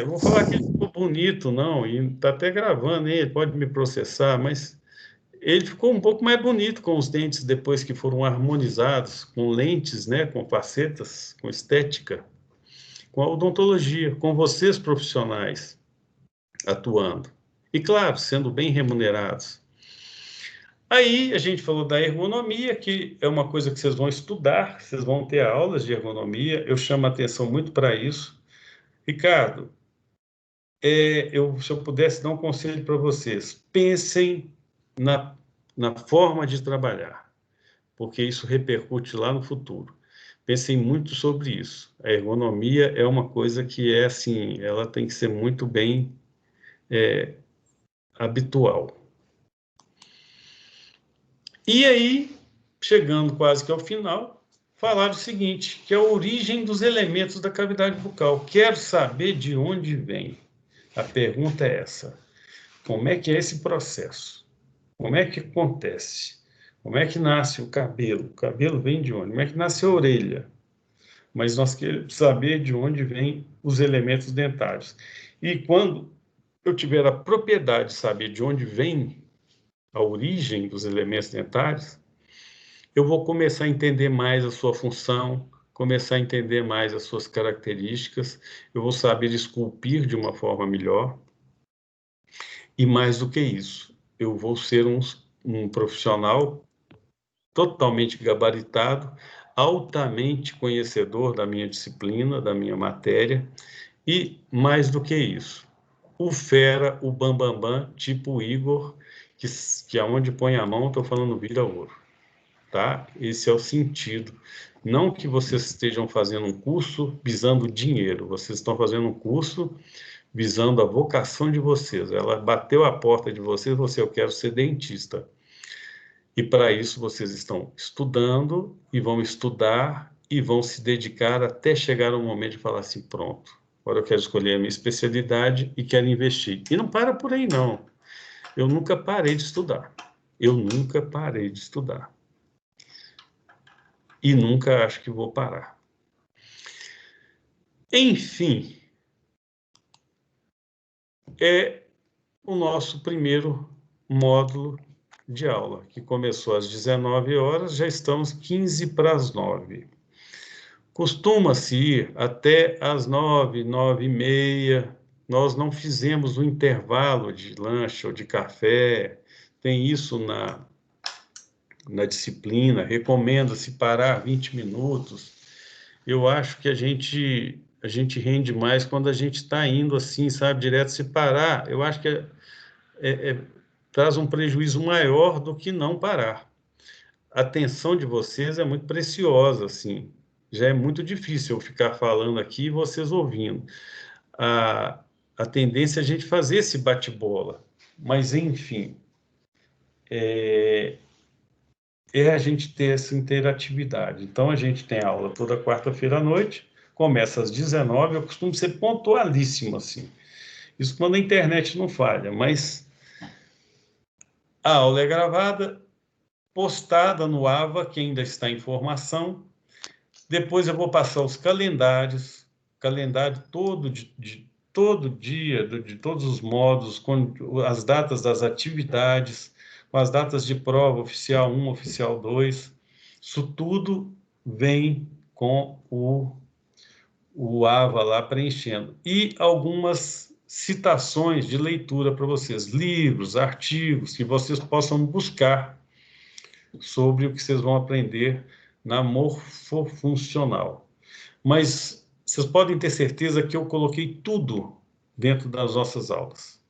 Vou falar que ele ficou bonito, não, e está até gravando, hein? Ele pode me processar, mas ele ficou um pouco mais bonito com os dentes depois que foram harmonizados, com lentes, né, com facetas, com estética, com a odontologia, com vocês profissionais atuando. E, claro, sendo bem remunerados. Aí a gente falou da ergonomia, que é uma coisa que vocês vão estudar, vocês vão ter aulas de ergonomia, eu chamo a atenção muito para isso. Ricardo, se eu pudesse dar um conselho para vocês, pensem na forma de trabalhar, porque isso repercute lá no futuro. Pensem muito sobre isso. A ergonomia é uma coisa que assim, ela tem que ser muito bem habitual. E aí, chegando quase que ao final, falar o seguinte, que é a origem dos elementos da cavidade bucal. Quero saber de onde vem. A pergunta é essa. Como é que é esse processo? Como é que acontece? Como é que nasce o cabelo? O cabelo vem de onde? Como é que nasce a orelha? Mas nós queremos saber de onde vêm os elementos dentários. E quando eu tiver a propriedade de saber de onde vem a origem dos elementos dentários, eu vou começar a entender mais a sua função, começar a entender mais as suas características, eu vou saber esculpir de uma forma melhor. E mais do que isso, eu vou ser um profissional totalmente gabaritado, altamente conhecedor da minha disciplina, da minha matéria, e mais do que isso, o fera, o bambambam, tipo o Igor, que aonde põe a mão, estou falando vira ouro, tá? Esse é o sentido. Não que vocês estejam fazendo um curso visando dinheiro, vocês estão fazendo um curso visando a vocação de vocês. Ela bateu a porta de vocês, eu quero ser dentista. E para isso vocês estão estudando e vão estudar e vão se dedicar até chegar um momento de falar assim, pronto, agora eu quero escolher a minha especialidade e quero investir. E não para por aí, não. Eu nunca parei de estudar. Eu nunca parei de estudar. E nunca acho que vou parar. Enfim, é o nosso primeiro módulo de aula, que começou às 19 horas, já estamos 15 para as 9. Costuma-se ir até às 9, 9h30. Nós não fizemos um intervalo de lanche ou de café, tem isso na disciplina, recomenda-se parar 20 minutos. Eu acho que a gente rende mais quando a gente está indo assim, sabe, direto. Se parar, eu acho que traz um prejuízo maior do que não parar. A atenção de vocês é muito preciosa, assim. Já é muito difícil eu ficar falando aqui e vocês ouvindo. A tendência é a gente fazer esse bate-bola. Mas, enfim, é a gente ter essa interatividade. Então, a gente tem aula toda quarta-feira à noite, começa às 19h, eu costumo ser pontualíssimo, assim. Isso quando a internet não falha, mas a aula é gravada, postada no AVA, que ainda está em formação. Depois eu vou passar os calendários, calendário todo todo dia, de todos os modos, com as datas das atividades, com as datas de prova, oficial 1, oficial 2. Isso tudo vem com o AVA lá preenchendo. E algumas citações de leitura para vocês, livros, artigos, que vocês possam buscar sobre o que vocês vão aprender na morfofuncional. Mas vocês podem ter certeza que eu coloquei tudo dentro das nossas aulas.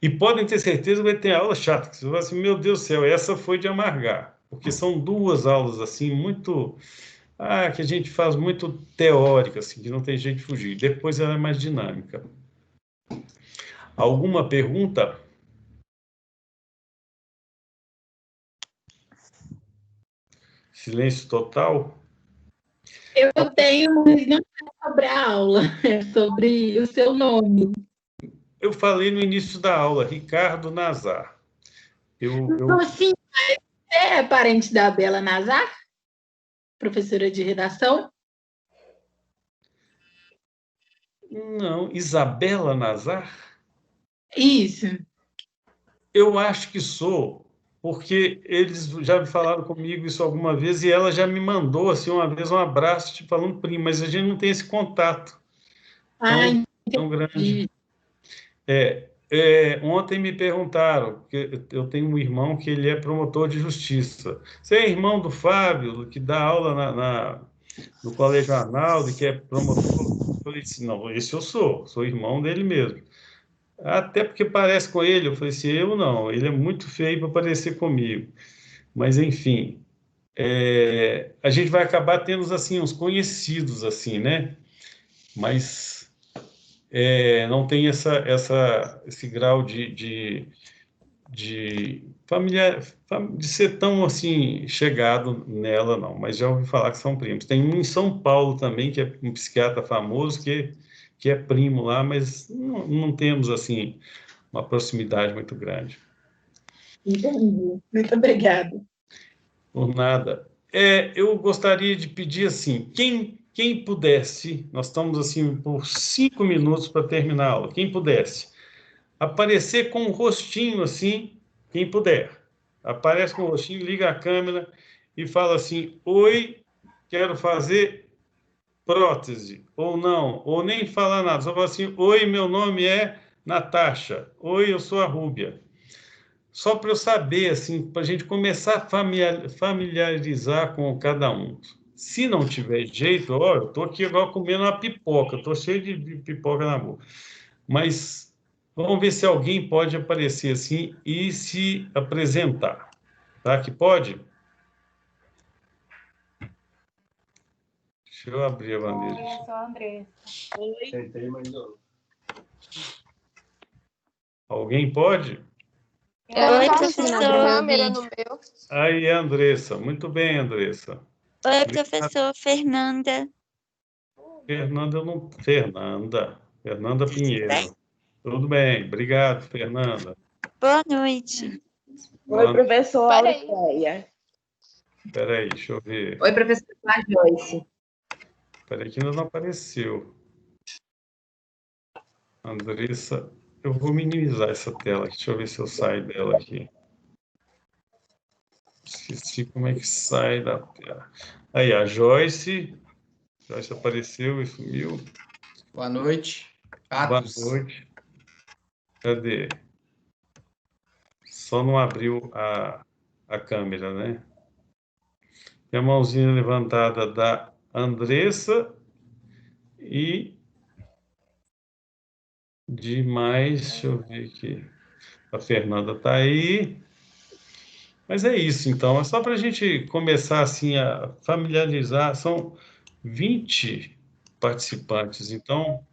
E podem ter certeza que vai ter aula chata, que você vai assim, meu Deus do céu, essa foi de amargar, porque são 2 aulas, assim, muito... que a gente faz muito teórica, assim, que não tem jeito de fugir. Depois ela é mais dinâmica. Alguma pergunta? Silêncio total? Eu tenho, mas não é sobre a aula, é sobre o seu nome. Eu falei no início da aula, Ricardo Nazar. Então, assim, você é parente da Bela Nazar? Professora de redação? Não, Isabela Nazar? Isso. Eu acho que sou, porque eles já falaram comigo isso alguma vez e ela já me mandou, assim, uma vez um abraço, te falando primo, mas a gente não tem esse contato tão grande. Ontem me perguntaram, porque eu tenho um irmão que ele é promotor de justiça. Você é irmão do Fábio, que dá aula no Colégio Arnaldo, que é promotor? Eu falei assim, não, esse eu sou irmão dele mesmo. Até porque parece com ele, eu falei assim, eu não, ele é muito feio para parecer comigo. Mas, enfim, a gente vai acabar tendo, assim, uns conhecidos, assim, né? Mas... não tem esse grau de familiar, de ser tão assim chegado nela, não. Mas já ouvi falar que são primos. Tem um em São Paulo também, que é um psiquiatra famoso, que é primo lá, mas não temos assim uma proximidade muito grande. Entendi. Muito obrigada. Por nada. Eu gostaria de pedir assim, quem pudesse, nós estamos assim por 5 minutos para terminar a aula, quem pudesse aparecer com um rostinho assim, quem puder, aparece com o rostinho, liga a câmera e fala assim, oi, quero fazer prótese, ou não, ou nem falar nada, só fala assim, oi, meu nome é Natasha, oi, eu sou a Rúbia. Só para eu saber, assim, para a gente começar a familiarizar com cada um. Se não tiver jeito, eu estou aqui agora comendo uma pipoca, estou cheio de pipoca na boca. Mas vamos ver se alguém pode aparecer assim e se apresentar. Tá? Que pode? Deixa eu abrir a bandeira. Eu sou a Andressa. Oi. Tentei, mas não. Alguém pode? Oi, professor. Câmera no meu. Aí, Andressa. Muito bem, Andressa. Oi, professor Fernanda. Fernanda Pinheiro. Tudo bem, obrigado, Fernanda. Boa noite. Oi, professor Auricéia. Espera aí, deixa eu ver. Oi, professor Joyce. Espera aí que ainda não apareceu. Andressa, eu vou minimizar essa tela aqui, deixa eu ver se eu saio dela aqui. Esqueci como é que sai da tela. Aí, a Joyce. Joyce apareceu e sumiu. Boa noite. Atos. Boa noite. Cadê? Só não abriu a câmera, né? E a mãozinha levantada da Andressa e demais, deixa eu ver aqui. A Fernanda está aí. Mas é isso, então. É só para a gente começar assim a familiarizar. São 20 participantes, então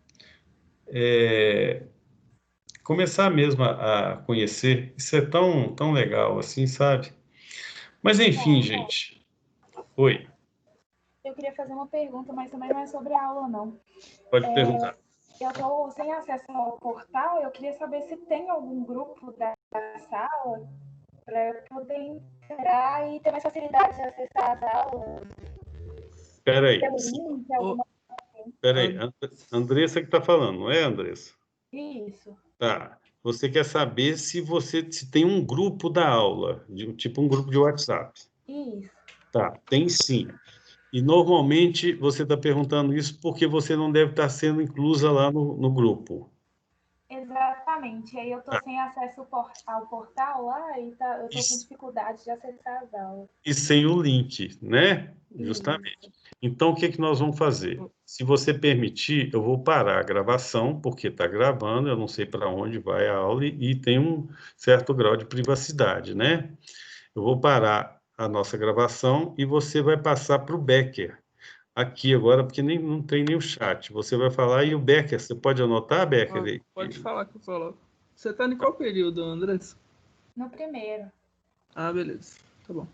começar mesmo a conhecer. Isso é tão legal assim, sabe? Mas enfim, gente. Oi. Eu queria fazer uma pergunta, mas também não é sobre a aula, não. Pode perguntar. Eu estou sem acesso ao portal, eu queria saber se tem algum grupo da sala para eu poder entrar e ter mais facilidade de acessar as aulas. Espera aí. Andressa que está falando, não é, Andressa? Isso. Tá. Você quer saber se tem um grupo da aula, tipo um grupo de WhatsApp. Isso. Tá, tem sim. E normalmente você está perguntando isso porque você não deve estar sendo inclusa lá no grupo. Exatamente. Aí eu tô sem acesso ao portal lá e eu tô com dificuldade de acessar as aulas. E sem o link, né? Justamente. Então, o que que nós vamos fazer? Se você permitir, eu vou parar a gravação, porque está gravando, eu não sei para onde vai a aula e tem um certo grau de privacidade, né? Eu vou parar a nossa gravação e você vai passar para o Becker aqui agora, porque não tem nem o chat. Você vai falar e o Becker, você pode anotar, Becker? Pode falar que eu coloco. Você está em qual período, Andrés? No primeiro. Ah, beleza. Tá bom.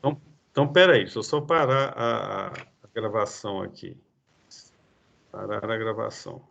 Então peraí, deixa eu só parar a gravação aqui. Parar a gravação.